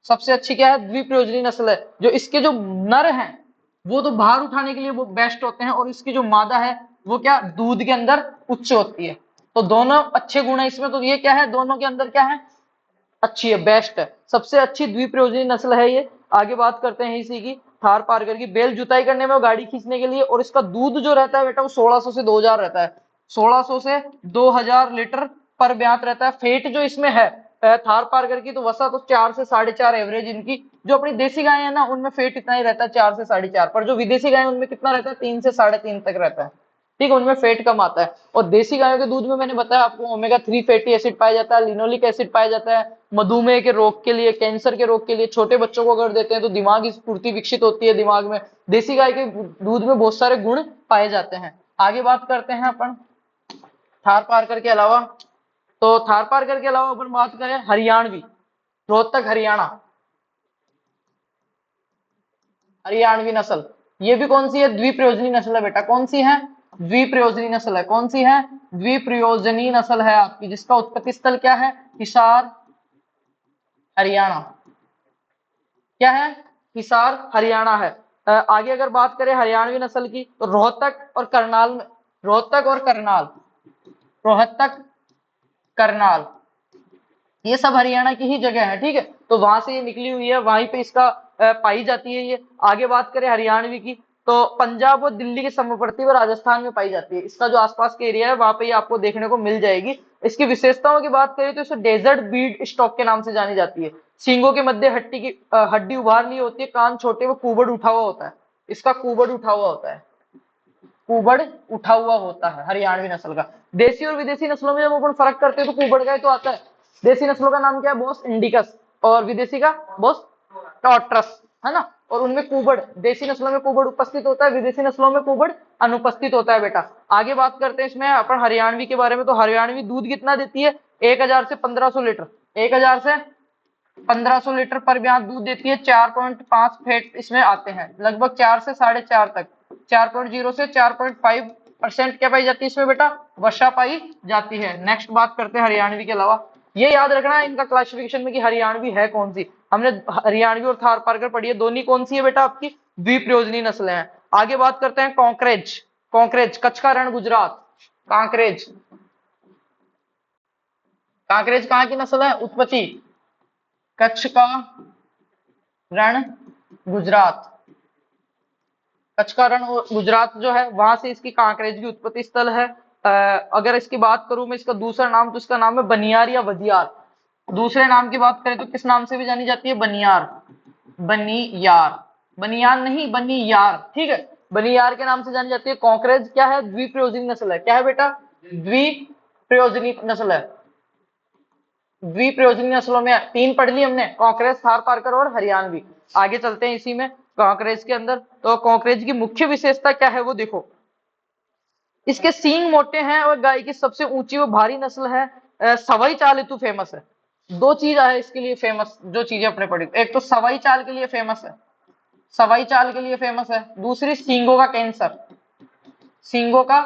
सबसे अच्छी क्या है, द्विप्रयोजनी नस्ल है। जो इसके जो नर हैं वो तो भार उठाने के लिए वो बेस्ट होते हैं, और इसकी जो मादा है वो क्या, दूध के अंदर उच्च होती है। तो दोनों अच्छे गुण है इसमें, तो ये क्या है, दोनों के अंदर क्या है, अच्छी है, बेस्ट है, सबसे अच्छी द्विप्रयोजनी नस्ल है ये। आगे बात करते हैं इसी की, थार पारकर की। बैल जुताई करने में और गाड़ी खींचने के लिए, और इसका दूध जो रहता है बेटा वो 1600 से 2000 रहता है, 1600 से 2000 लीटर पर ब्यात रहता है। फेट जो इसमें है थार पारकर की, तो वसा तो 4 से 4.5 एवरेज इनकी। जो अपनी देसी गाय है ना उनमें फेट इतना ही रहता है, 4 से 4.5, पर जो विदेशी गाय है उनमें कितना रहता है, 3 से 3.5 तक रहता है, ठीक है, उनमें फेट कम आता है। और देसी गायों के दूध में मैंने बताया आपको, ओमेगा 3 फैटी एसिड पाया जाता है, लिनोलिक एसिड पाया जाता है, मधुमेह के रोग के लिए, कैंसर के रोग के लिए, छोटे बच्चों को अगर देते हैं तो दिमाग की स्फूर्ति विकसित होती है दिमाग में। देसी गाय के दूध में बहुत सारे गुण पाए जाते हैं। आगे बात करते हैं अपन थार पारकर के अलावा तो थार पारकर के अलावा अपन बात करें हरियाणवी, रोहतक हरियाणा, हरियाणवी नस्ल, ये भी कौन सी है? द्विप्रयोजनी नस्ल है बेटा। कौन सी है? द्विप्रयोजनी नस्ल है। कौन सी है? द्विप्रयोजनी नस्ल है आपकी, जिसका उत्पत्ति स्थल क्या है? हिसार हरियाणा। क्या है? हिसार हरियाणा है। आगे अगर बात करें हरियाणवी नस्ल की, तो रोहतक और करनाल में, रोहतक और करनाल, रोहतक करनाल, ये सब हरियाणा की ही जगह है, ठीक है। तो वहां से ये निकली हुई है, वहीं पे इसका पाई जाती है ये। आगे बात करें हरियाणवी की, तो पंजाब और दिल्ली के समवर्ती व राजस्थान में पाई जाती है। इसका जो आसपास के एरिया है वहां पे ये आपको देखने को मिल जाएगी। इसकी विशेषताओं की बात करें तो इसे डेजर्ट बीड स्टॉक के नाम से जानी जाती है। सींगों के मध्य हड्डी उभार ली होती है, कान छोटे व कुबड़ उठा हुआ होता है। इसका कुबड़ उठा हुआ होता है, कुबड़ उठा हुआ होता है हरियाणवी नस्ल का। देसी और विदेशी नस्लों में जब अपन फर्क करते हैं तो कुबड़ का ही तो आता है। देसी नस्लों का नाम क्या है? बोस इंडिकस, और विदेशी का बोस टॉट्रस, है ना। और उनमें कुबड़, देसी नस्लों में कुबड़ उपस्थित होता है, विदेशी नस्लों में कुबड़ अनुपस्थित होता है बेटा। आगे बात करते हैं इसमें अपन हरियाणवी के बारे में। तो हरियाणवी दूध कितना देती है? 1000 से 1500 लीटर, 1000 से 1500 लीटर पर ब्याज दूध देती है। 4.5 फैट इसमें आते हैं, लगभग 4 से 4.5 तक, 4.0 से 4.5% क्या पाई जाती है इसमें बेटा? वसा पाई जाती है। नेक्स्ट बात करते हैं हरियाणवी के अलावा। ये याद रखना है इनका क्लासिफिकेशन में कि हरियाणवी है कौन सी। हमने हरियाणवी और थार पारकर पढ़ी है, दोनों कौन सी है बेटा? आपकी द्विप्रयोजनी नस्लें हैं। आगे बात करते हैं कॉन्करेज, कॉन्करेज कच्छ का रण गुजरात, कांकरेज, कांकरेज कहाँ की नस्ल है? उत्पत्ति कच्छ का रण गुजरात, कच्छ का रण गुजरात जो है वहां से इसकी कांकरेज की उत्पत्ति स्थल है। अगर इसकी बात करूं मैं इसका दूसरा नाम, तो इसका नाम है बनियार या वदियार। दूसरे नाम की बात करें तो किस नाम से भी जानी जाती है? बनियार, बनियार, बनियान नहीं बनियार, ठीक है, बनियार के नाम से जानी जाती है। कॉन्करेज क्या है? द्विप्रयोजनी नस्ल है। क्या है बेटा? द्विप्रयोजनी नस्ल है। द्विप्रयोजनी नस्लों में 3 पढ़ ली हमने, कॉकरेज, थार पारकर और हरियाणवी। आगे चलते हैं इसी में कॉकरेज के अंदर। तो कॉकरेज की मुख्य विशेषता क्या है वो देखो, इसके सींग मोटे हैं और गाय की सबसे ऊंची व भारी नस्ल है। सवाई चाल हेतु फेमस है। 2 चीज है इसके लिए फेमस, जो चीजें अपने पढ़ी। एक तो सवाई चाल के लिए फेमस है, सवाई चाल के लिए फेमस है। दूसरी सींगों का कैंसर, सींगों का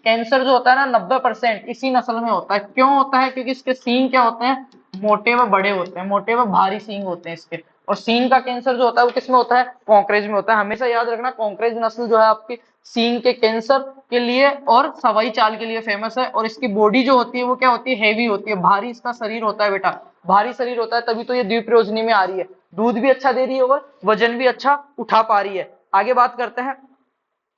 कैंसर जो होता है ना 90% इसी नस्ल में होता है। क्यों होता है? क्योंकि इसके सींग क्या होते हैं? मोटे व बड़े होते हैं, मोटे व भारी सींग होते हैं इसके। और सींग का कैंसर जो होता है वो किसमें होता है? कॉकरेज में होता है। हमेशा याद रखना कॉकरेज नस्ल जो है आपकी सींग के कैंसर के लिए और सवाई चाल के लिए फेमस है। और इसकी बॉडी जो होती है वो क्या होती है? हेवी होती है, भारी इसका शरीर होता है बेटा, भारी शरीर होता है, तभी तो ये द्विप्रयोजनी में आ रही है। दूध भी अच्छा दे रही है और वजन भी अच्छा उठा पा रही है। आगे बात करते हैं,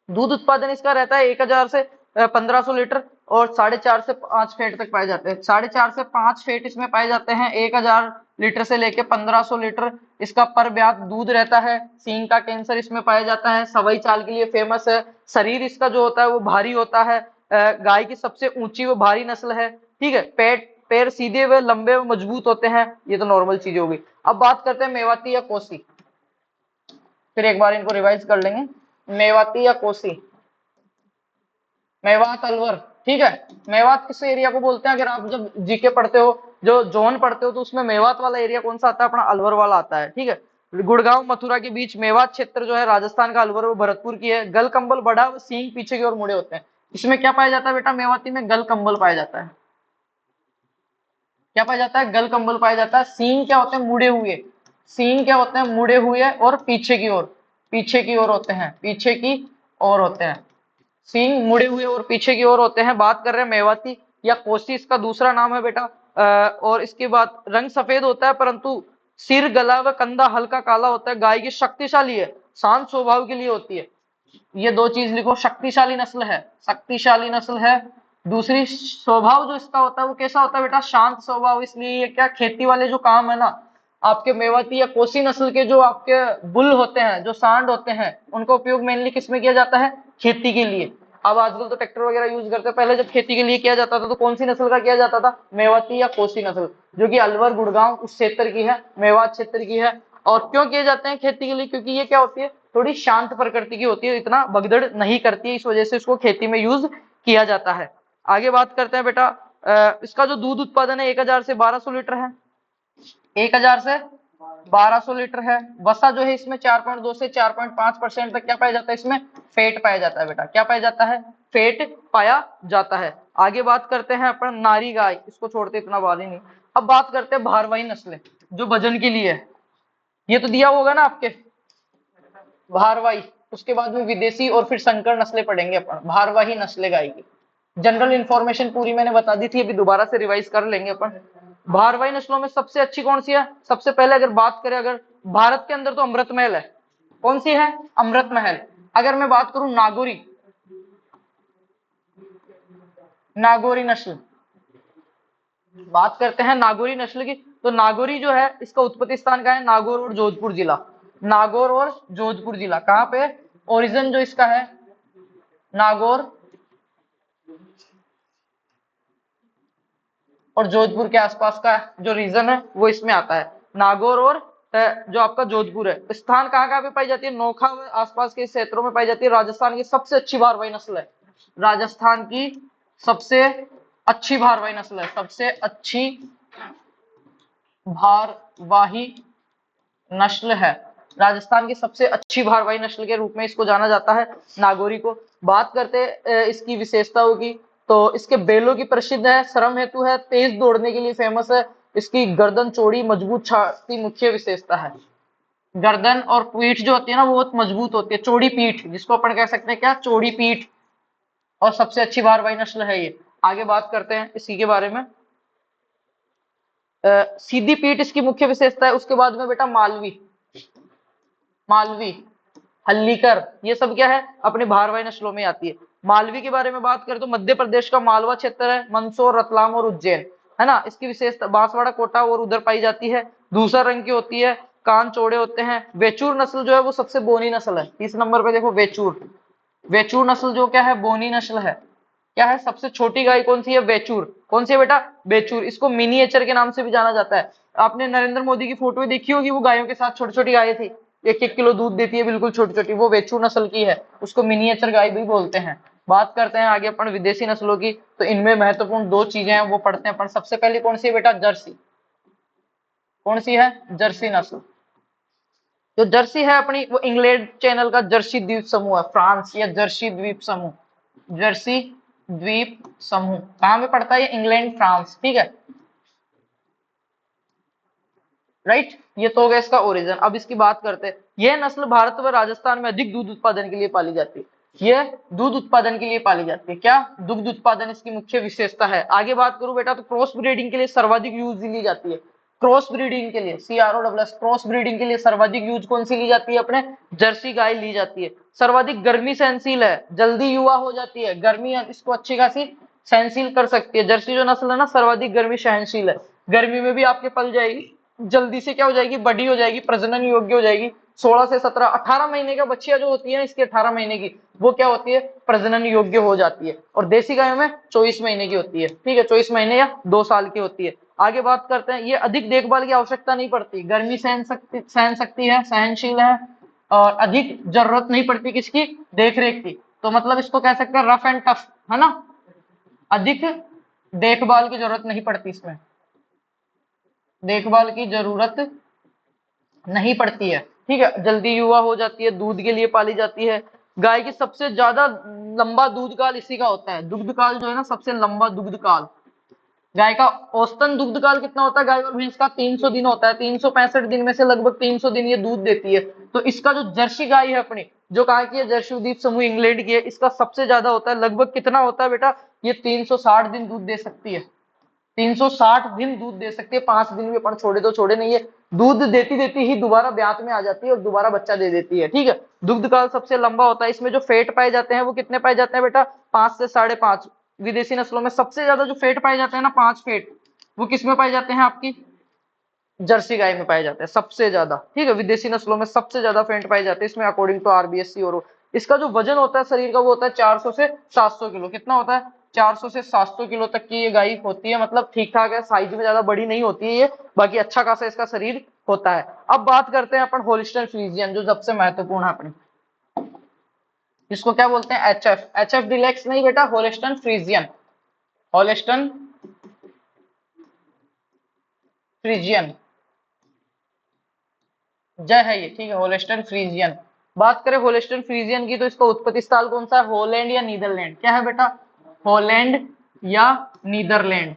दूध उत्पादन इसका रहता है 1000 से 1500 लीटर, और 4.5 से 5 फेट तक पाए जाते हैं। 4.5 से 5 फेट इसमें पाए जाते हैं। 1000 लीटर से लेके 1500 लीटर इसका पर ब्यात दूध रहता है। सींग का कैंसर इसमें पाया जाता है। सवाई चाल के लिए फेमस है। शरीर इसका जो होता है वो भारी होता है। गाय की सबसे ऊंची व भारी नस्ल है, ठीक है। पैर सीधे व लंबे व मजबूत होते हैं। ये तो नॉर्मल चीज होगी। अब बात करते हैं मेवाती या कोसी, फिर एक बार इनको रिवाइज कर लेंगे। मेवाती या कोसी, मेवात अलवर, ठीक है। मेवात किस एरिया को बोलते हैं? अगर आप जब जीके पढ़ते हो, जो जोन पढ़ते हो, तो उसमें मेवात वाला एरिया कौन सा आता है? अपना अलवर वाला आता है, ठीक है। गुड़गांव मथुरा के बीच मेवात क्षेत्र जो है राजस्थान का अलवर व भरतपुर की है। गल कंबल बड़ा, सींग पीछे की ओर मुड़े होते हैं। इसमें क्या पाया जाता है बेटा? मेवाती में गल कंबल पाया जाता है। क्या पाया जाता है? गल कंबल पाया जाता है। सींग क्या होते हैं? मुड़े हुए। सींग क्या होते हैं? मुड़े हुए और पीछे की ओर, पीछे की ओर होते हैं, पीछे की ओर होते हैं। सींग मुड़े हुए और पीछे की ओर होते हैं। बात कर रहे हैं मेवाती या कोसी, इसका दूसरा नाम है बेटा। और इसके बाद रंग सफेद होता है, परंतु सिर, गला व कंधा हल्का काला होता है। गाय की शक्तिशाली है, शांत स्वभाव के लिए होती है। ये 2 चीज लिखो, शक्तिशाली नस्ल है, शक्तिशाली नस्ल है। दूसरी, स्वभाव जो इसका होता है वो कैसा होता है बेटा? शांत स्वभाव। इसलिए ये क्या, खेती वाले जो काम है ना, आपके मेवाती या कोसी नस्ल के जो आपके बुल होते हैं, जो सांड होते हैं, उनका उपयोग मेनली किसमें किया जाता है? खेती के लिए। अब आजकल तो ट्रैक्टर वगैरह यूज करते हैं, पहले जब खेती के लिए किया जाता था तो कौन सी नस्ल का किया जाता था? मेवाती या कोसी नस्ल, जो कि अलवर गुड़गांव उस क्षेत्र की है, मेवात क्षेत्र की है। और क्यों किए जाते हैं खेती के लिए? क्योंकि ये क्या होती है? थोड़ी शांत प्रकृति की होती है, इतना भगदड़ नहीं करती है, इस वजह से इसको खेती में यूज किया जाता है। आगे बात करते हैं बेटा इसका जो दूध उत्पादन है 1000 से 1200 लीटर है, 1000 से 1200 लीटर है। वसा जो है इसमें 4.2 से 4.5% तक क्या पाया जाता है, इसमें फैट पाया जाता है बेटा, क्या पाया जाता है, फैट पाया जाता है। आगे बात करते हैं अपन नारी गाय, इसको छोड़ते इतना बात ही नहीं। अब बात करते हैं भारवाही नस्लें जो वजन के लिए है, ये तो दिया होगा ना आपके, भारवाही। उसके बाद में विदेशी और फिर संकर नस्लें पढ़ेंगे अपन, भारवाही नस्लें गाय की। जनरल इंफॉर्मेशन पूरी मैंने बता दी थी, अभी दोबारा से रिवाइज कर लेंगे अपन। भारवाही नस्लों में सबसे अच्छी कौन सी है, सबसे पहले अगर बात करें, अगर भारत के अंदर तो अमृत महल है, कौन सी है, अमृत महल। अगर मैं बात करूं नागौरी, नागौरी नस्ल, बात करते हैं नागौरी नस्ल की, तो नागौरी जो है इसका उत्पत्ति स्थान कहाँ है, नागौर और जोधपुर जिला, नागौर और जोधपुर जिला। कहां पे ओरिजिन जो इसका है, नागौर और जोधपुर के आसपास का जो रीजन है वो इसमें आता है, नागौर और जो आपका जोधपुर है। स्थान कहाँ कहाँ पे पाई जाती है, नोखा आसपास के क्षेत्रों में पाई जाती है। राजस्थान की सबसे अच्छी भारवाही नस्ल है, राजस्थान की सबसे अच्छी भारवाही नस्ल है, सबसे अच्छी भारवाही नस्ल है, राजस्थान की सबसे अच्छी भारवाही नस्ल के रूप में इसको जाना जाता है, नागौरी को। बात करते इसकी विशेषताओं की, तो इसके बेलों की प्रसिद्ध है, श्रम हेतु है, तेज दौड़ने के लिए फेमस है, इसकी गर्दन चौड़ी, मजबूत छाती मुख्य विशेषता है। गर्दन और पीठ जो होती है ना वो बहुत मजबूत होती है, चौड़ी पीठ जिसको अपन कह सकते हैं क्या, चौड़ी पीठ, और सबसे अच्छी भारवाही नस्ल है ये। आगे बात करते हैं इसी के बारे में। सीधी पीठ इसकी मुख्य विशेषता है। उसके बाद में बेटा मालवी, मालवी, हल्लीकर, ये सब क्या है, अपने भारवाही नस्लों में आती है। मालवी के बारे में बात करें तो मध्य प्रदेश का मालवा क्षेत्र है, मंदसौर, रतलाम और उज्जैन, है ना। इसकी विशेषता बांसवाड़ा, कोटा और उधर पाई जाती है। दूसरा रंग की होती है, कान चौड़े होते हैं। वेचूर नस्ल जो है वो सबसे बोनी नस्ल है। 30 नंबर पे देखो वेचूर, वेचूर नस्ल जो क्या है, बोनी नस्ल है। क्या है, सबसे छोटी गाय कौन सी है, वेचूर। कौन सी है बेटा, वेचूर। इसको मिनिएचर के नाम से भी जाना जाता है। आपने नरेंद्र मोदी की फोटो देखी होगी, वो गायों के साथ छोटी छोटी गायें थी, 1-1 किलो दूध देती है, बिल्कुल छोटी छोटी, वो वेचूर नस्ल की है, उसको मिनिएचर गाय भी बोलते हैं। बात करते हैं आगे अपन विदेशी नस्लों की, तो इनमें महत्वपूर्ण 2 चीजें हैं वो पढ़ते हैं अपन। सबसे पहले कौन सी है बेटा, जर्सी। कौन सी है, जर्सी नस्ल। जो जर्सी है अपनी, वो इंग्लैंड चैनल का जर्सी द्वीप समूह है, फ्रांस या जर्सी द्वीप समूह, जर्सी द्वीप समूह कहां पे पड़ता है, ये इंग्लैंड फ्रांस, ठीक है, राइट। ये तो हो गया इसका ओरिजिन। अब इसकी बात करते हैं। यह नस्ल भारत व राजस्थान में अधिक दूध उत्पादन के लिए पाली जाती है। यह दूध उत्पादन के लिए पाली जाती है, क्या, दुग्ध उत्पादन इसकी मुख्य विशेषता है। आगे बात करूं बेटा, तो क्रॉस ब्रीडिंग के लिए सर्वाधिक यूज ली जाती है। क्रॉस ब्रीडिंग के लिए, CROSS, क्रॉस ब्रीडिंग के लिए सर्वाधिक यूज कौन सी ली जाती है, अपने जर्सी गाय ली जाती है। सर्वाधिक गर्मी सहनशील है, जल्दी युवा हो जाती है, गर्मी इसको अच्छी खासी सहनशील कर सकती है। जर्सी जो नस्ल है ना, सर्वाधिक गर्मी सहनशील है, गर्मी में भी आपके पल जाएगी, जल्दी से क्या हो जाएगी, बड़ी हो जाएगी, प्रजनन योग्य हो जाएगी। 16 से 17, 18 महीने का बच्चियां जो होती है इसकी, 18 महीने की, वो क्या होती है, प्रजनन योग्य हो जाती है। और देसी गायों में 24 महीने की होती है, ठीक है, 24 महीने या 2 साल की होती है। आगे बात करते हैं, ये अधिक देखभाल की आवश्यकता नहीं पड़ती, गर्मी सहन सकती है, सहनशील है, और अधिक जरूरत नहीं पड़ती किसकी, देख रेख की। तो मतलब इसको कह सकते हैं रफ एंड टफ, है ना, अधिक देखभाल की जरूरत नहीं पड़ती, इसमें देखभाल की जरूरत नहीं पड़ती है, ठीक है, जल्दी युवा हो जाती है, दूध के लिए पाली जाती है। गाय की सबसे ज्यादा लंबा दूध काल इसी का होता है, दुग्ध काल जो है ना, सबसे लंबा दुग्ध काल। गाय का औसतन दुग्ध काल कितना होता है, गाय और भैंस का 300 दिन होता है, 365 दिन में से लगभग 300 दिन ये दूध देती है। तो इसका जो जर्सी गाय है अपनी, जो कहा की है, जर्सी द्वीप समूह इंग्लैंड की है, इसका सबसे ज्यादा होता है, लगभग कितना होता है बेटा, ये 360 दिन दूध दे सकती है, 360 दिन दूध दे सकती है। 5 दिन भी अपन छोड़े तो छोड़े नहीं है, दूध देती देती ही दोबारा ब्यात में आ जाती है और दोबारा बच्चा दे देती है, ठीक है। दुग्ध काल सबसे लंबा होता है। इसमें जो फेट पाए जाते हैं वो कितने पाए जाते हैं बेटा, 5 से 5.5। विदेशी नस्लों में सबसे ज्यादा जो फेट पाए जाते हैं ना, 5 फेट, वो किस में पाए जाते हैं, आपकी जर्सी गाय में पाए जाते हैं सबसे ज्यादा, ठीक है। विदेशी नस्लों में सबसे ज्यादा फेट पाए जाते हैं इसमें, अकॉर्डिंग टू RBSC। और इसका जो वजन होता है शरीर का, वो होता है 400 से 700 किलो। कितना होता है, 400 से 700 किलो तक की ये गाय होती है, मतलब ठीक ठाक है, साइज में ज्यादा बड़ी नहीं होती है ये, बाकी अच्छा खासा इसका शरीर होता है। अब बात करते हैं अपन होलिस्टन फ्रीजियन, जो सबसे महत्वपूर्ण है अपनी, इसको क्या बोलते हैं, HF, HF डिलेक्स नहीं बेटा, होलिस्टन फ्रीजियन, होलिस्टन फ्रीजियन, जय है ये, ठीक है, होलिस्टन फ्रीजियन। बात करें होलिस्टन फ्रीजियन की तो इसका उत्पत्ति स्थल कौन सा है, हॉलैंड या नीदरलैंड, क्या है बेटा, हॉलैंड या नीदरलैंड,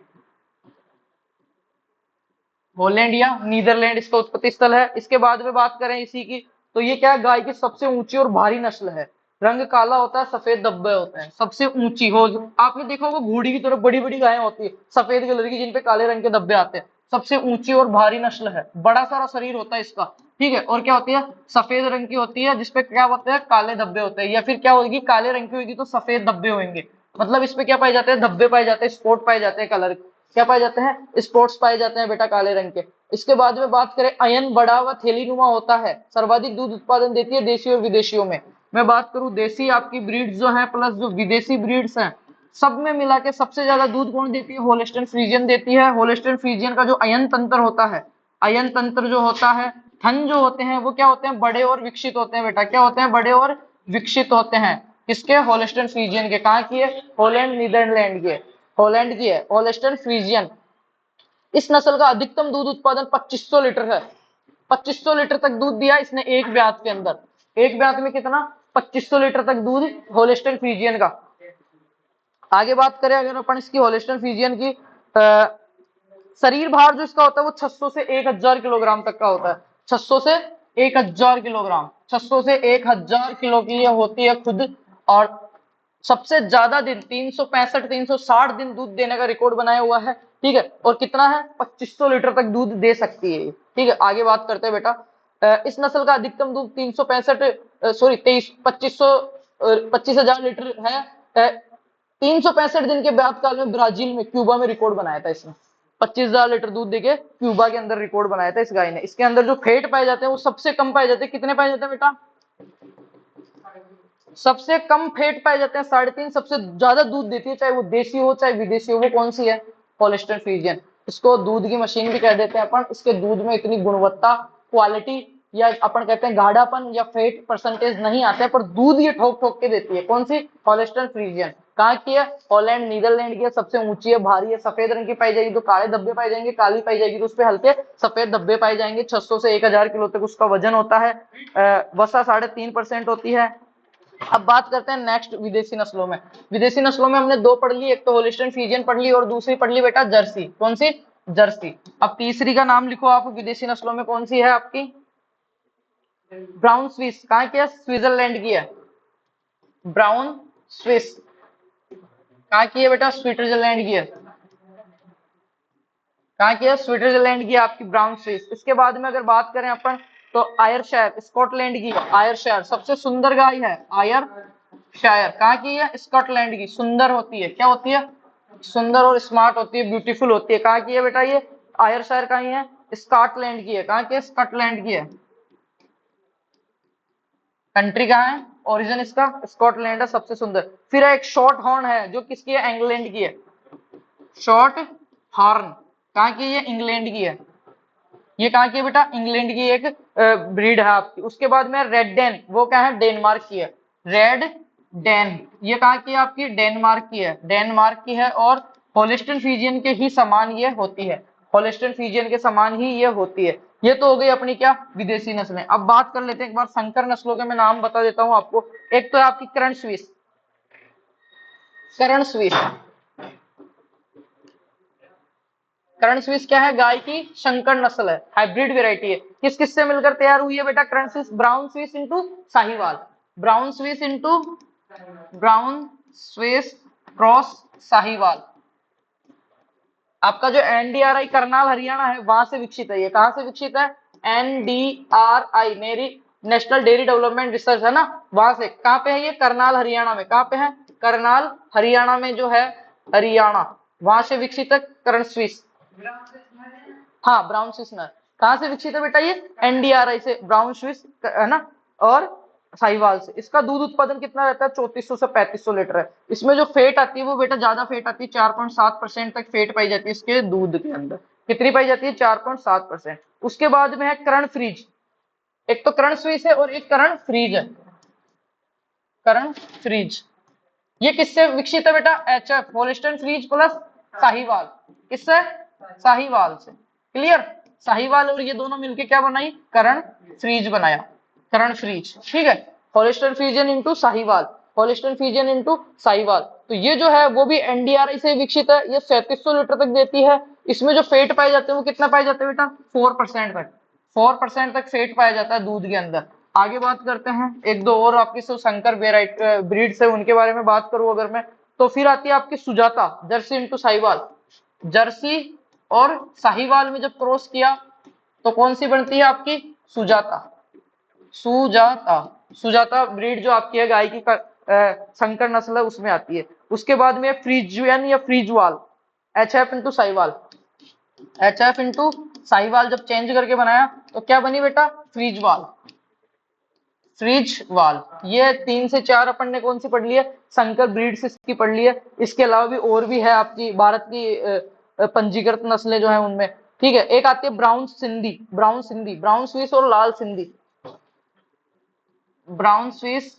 हॉलैंड या नीदरलैंड इसका उत्पत्ति स्थल है। इसके बाद में बात करें इसी की, तो ये क्या है, गाय की सबसे ऊंची और भारी नस्ल है। रंग काला होता है, सफेद धब्बे होते हैं, सबसे ऊंची हो, आपने देखा होगा घोड़ी की तरफ बड़ी बड़ी गायें होती है सफेद कलर की, जिनपे काले रंग के धब्बे आते हैं, सबसे ऊंची और भारी नस्ल है, बड़ा सारा शरीर होता है इसका, ठीक है, और क्या होती है, सफेद रंग की होती है, जिसपे क्या होते हैं, काले धब्बे होते हैं, या फिर क्या होगी, काले रंग की होगी तो सफेद धब्बे होंगे, मतलब इसपे क्या पाए जाते हैं, धब्बे पाए जाते हैं, स्पॉट पाए जाते हैं, कलर क्या पाए जाते हैं, स्पॉट्स पाए जाते हैं बेटा काले रंग के। इसके बाद में बात करें, अयन बड़ा व थैलीनुमा होता है, सर्वाधिक दूध उत्पादन देती है देशी और विदेशियों में। मैं बात करूं देसी आपकी ब्रीड्स जो है प्लस जो विदेशी ब्रीड्स हैं, सब में मिला के सबसे ज्यादा दूध कौन देती है, होलिस्टन फ्रीजियन देती है। होलिस्टन फ्रीजियन का जो अयन तंत्र होता है, अयन तंत्र जो होता है, थन जो होते हैं वो क्या होते हैं, बड़े और विकसित होते हैं बेटा, क्या होते हैं, बड़े और विकसित होते हैं, किसके, होलिस्टन फ्रीजियन के। कहाँ की है, हॉलैंड नीदरलैंड की है, हॉलैंड की है होलिस्टन फ्रीजियन। इस नस्ल का अधिकतम दूध उत्पादन 2500 लीटर है, 2500 लीटर तक दूध दिया इसने एक ब्यात के अंदर, एक ब्यात में कितना, 2500 लीटर तक दूध होलिस्टन फ्रीजियन का। आगे बात करें अगर अपन इसकी होलिस्टन फ्रीजियन की, शरीर भार जो इसका होता है वो 600 से 1000 किलोग्राम तक का होता है, 600 से 1000 किलोग्राम, 600 से 1000 किलो की ये होती है खुद। और सबसे ज्यादा दिन 365 360 दिन दूध देने का रिकॉर्ड बनाया हुआ है, ठीक है, और कितना है, 2500 लीटर तक दूध दे सकती है, ठीक है। आगे बात करते हैं बेटा, इस नस्ल का अधिकतम दूध 365 सॉरी 23 2500 25,000 लीटर है। 365 दिन के बाद काल में ब्राजील में, क्यूबा में रिकॉर्ड बनाया था इसने, 25,000 लीटर दूध देके क्यूबा के अंदर रिकॉर्ड बनाया था इस गाय ने। इसके अंदर जो फैट पाए जाते हैं वो सबसे कम पाए जाते हैं, कितने पाए जाते हैं बेटा, सबसे कम फैट पाए जाते हैं 3.5, सबसे ज्यादा दूध देती है, चाहे वो देसी हो चाहे विदेशी हो, वो कौन सी है, होलिस्टन फ्रीजियन। इसको दूध की मशीन भी कह देते हैं अपन, इसके दूध में इतनी गुणवत्ता, क्वालिटी, या अपन कहते हैं गाढ़ापन या फैट परसेंटेज नहीं आता है, पर दूध ये ठोक ठोक के देती है, कौन सी, होलिस्टन फ्रीजियन। कहाँ की है, हॉलैंड नीदरलैंड की है, सबसे ऊंची है, भारी है, सफेद रंग की पाई जाएगी तो काले धब्बे पाए जाएंगे, काली पाई जाएगी तो उसपे हल्के सफेद धब्बे पाए जाएंगे। 600 से 1000 किलो तक उसका वजन होता है, वसा 3.5% होती है। अब बात करते हैं नेक्स्ट विदेशी नस्लों में। विदेशी नस्लों में हमने दो पढ़ ली, एक तो होलिस्टन फ्रीजियन पढ़ ली और दूसरी पढ़ ली बेटा जर्सी, कौन सी, जर्सी। अब तीसरी का नाम लिखो आप, विदेशी नस्लों में कौन सी है आपकी, ब्राउन स्विस। कहाँ की है, स्विट्जरलैंड की है, ब्राउन स्विस। कहाँ की है बेटा, स्विट्जरलैंड की है, कहाँ की है, स्विट्जरलैंड की आपकी ब्राउन स्विस। इसके बाद में अगर बात करें अपन तो आयरशायर, स्कॉटलैंड की है, आयरशायर सबसे सुंदर गाय है, आयरशायर। कहाँ की है, स्कॉटलैंड की, सुंदर होती है, क्या होती है, सुंदर और स्मार्ट होती है, ब्यूटीफुल होती है। कहाँ की है बेटा ये, आयरशायर कहाँ ही है, स्कॉटलैंड की है। कहाँ की है, स्कॉटलैंड की है, कंट्री कहाँ है, ओरिजिन इसका स्कॉटलैंड है, सबसे सुंदर। फिर एक शॉर्ट हॉर्न है जो किसकी है, इंग्लैंड की है, शॉर्ट हॉर्न। कहाँ की है, इंग्लैंड की है, ये कहाँ की है बेटा, इंग्लैंड की एक ब्रीड है आपकी। उसके बाद में रेड डेन, वो क्या है, डेनमार्क की है, रेड डेन, ये कहाँ की है आपकी, डेनमार्क की है, डेनमार्क की है। और होलिस्टन फ्रीजियन के ही समान ये होती है, होलिस्टन फ्रीजियन के समान ही ये होती है। ये तो हो गई अपनी क्या, विदेशी नस्लें। अब बात कर लेते हैं एक बार संकर नस्लों के, मैं नाम बता देता हूँ आपको। एक तो है आपकी करण स्विस, करण स्विस, करण स्विस क्या है, गाय की संकर नस्ल है, हाइब्रिड वेराइटी है। किस किस से मिलकर तैयार हुई है बेटा, Karan Swiss, Brown Swiss into Sahiwal, Brown Swiss into Brown Swiss cross Sahiwal. आपका जो एनडीआरआई करनाल हरियाणा है वहां से विकसित है, ये कहां से विकसित है, एनडीआरआई, मेरी नेशनल डेयरी डेवलपमेंट रिसर्च है ना, वहां से। कहां पे है ये, करनाल हरियाणा में। कहां पे है, करनाल हरियाणा में जो है, हरियाणा, वहां से विकसित है करण स्विस। हाँ, ब्राउन स्विस नर। कहां से विकसित है बेटा ये, एनडीआरआई से, ब्राउन स्विस है ना, और साहिवाल से। इसका दूध उत्पादन कितना रहता है, 3400 से 3500 लीटर है। इसमें जो फेट आती है वो बेटा ज्यादा फेट आती है, 4.7% तक फेट पाई जाती है इसके दूध के अंदर। कितनी पाई जाती है, 4.7%। उसके बाद में है करण फ्रीज, एक तो करण स्विस है और एक करण फ्रीज है, करण फ्रीज। ये किससे विकसित है बेटा, एचएफ, होलिस्टन फ्रीज प्लस साहीवाल। किससे? साहीवाल से। क्लियर? साहीवाल और ये दोनों मिलके क्या बनाई? करण फ्रीज बनाया। करण फ्रीज, ठीक है। Holstein Friesian into Sahiwal, Holstein Friesian into Sahiwal. तो ये जो है वो भी एनडीआरआई से विकसित है। ये 3700 लीटर तक देती है। इसमें जो फेट पाए जाते हैं वो कितना पाए जाते हैं बेटा? 4% तक। 4% तक फेट पाया जाता है दूध के अंदर। आगे बात करते हैं एक दो और आपकी संकर ब्रीड से, उनके बारे में बात करूं अगर मैं, तो फिर आती है आपकी Sujata, Jersey into Sahiwal. Jersey और साहिवाल में जब क्रॉस किया तो कौन सी बनती है आपकी? सुजाता। सुजाता, सुजाता ब्रीड जो आपकी है गाय की संकर नस्ल है उसमें आती है। उसके बाद में फ्रीजुअन या Frieswal, H F into Sahiwal. H F into Sahiwal जब चेंज करके बनाया तो क्या बनी बेटा? फ्रीजवाल। फ्रिज वाल। ये 3 से 4 अपन ने कौन सी पढ़ ली है? संकर ब्रीड्स इसकी पढ़ ली है। इसके अलावा भी और भी है आपकी भारत की पंजीकृत नस्लें जो है उनमें, ठीक है। एक आती है brown Sindhi, brown Sindhi, brown Swiss और लाल सिंधी। ब्राउन स्विस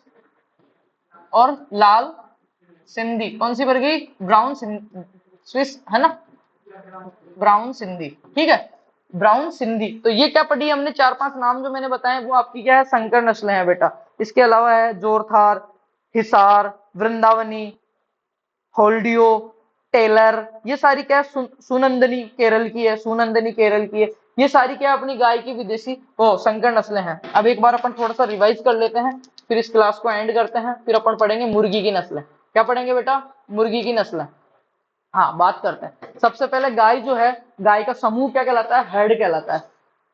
और लाल सिंधी कौन सी पड़ गई? ब्राउन स्विस है ना, ब्राउन सिंधी, ठीक है। ब्राउन सिंधी। तो ये क्या पढ़ी हमने? 4-5 नाम जो मैंने बताए वो आपकी क्या है? संकर नस्लें हैं बेटा। इसके अलावा है जोरथार, हिसार, वृंदावनी, होल्डियो, टेलर, ये सारी क्या है? सुनंदनी केरल की है, सुनंदनी केरल की है। ये सारी क्या अपनी गाय की विदेशी वो संकर नस्लें हैं। अब एक बार अपन थोड़ा सा रिवाइज कर लेते हैं, फिर इस क्लास को एंड करते हैं। फिर अपन पढ़ेंगे मुर्गी की नस्लें। क्या पढ़ेंगे बेटा? मुर्गी की नस्लें। हाँ, बात करते हैं। सबसे पहले गाय जो है, गाय का समूह क्या कहलाता है? हेड कहलाता है।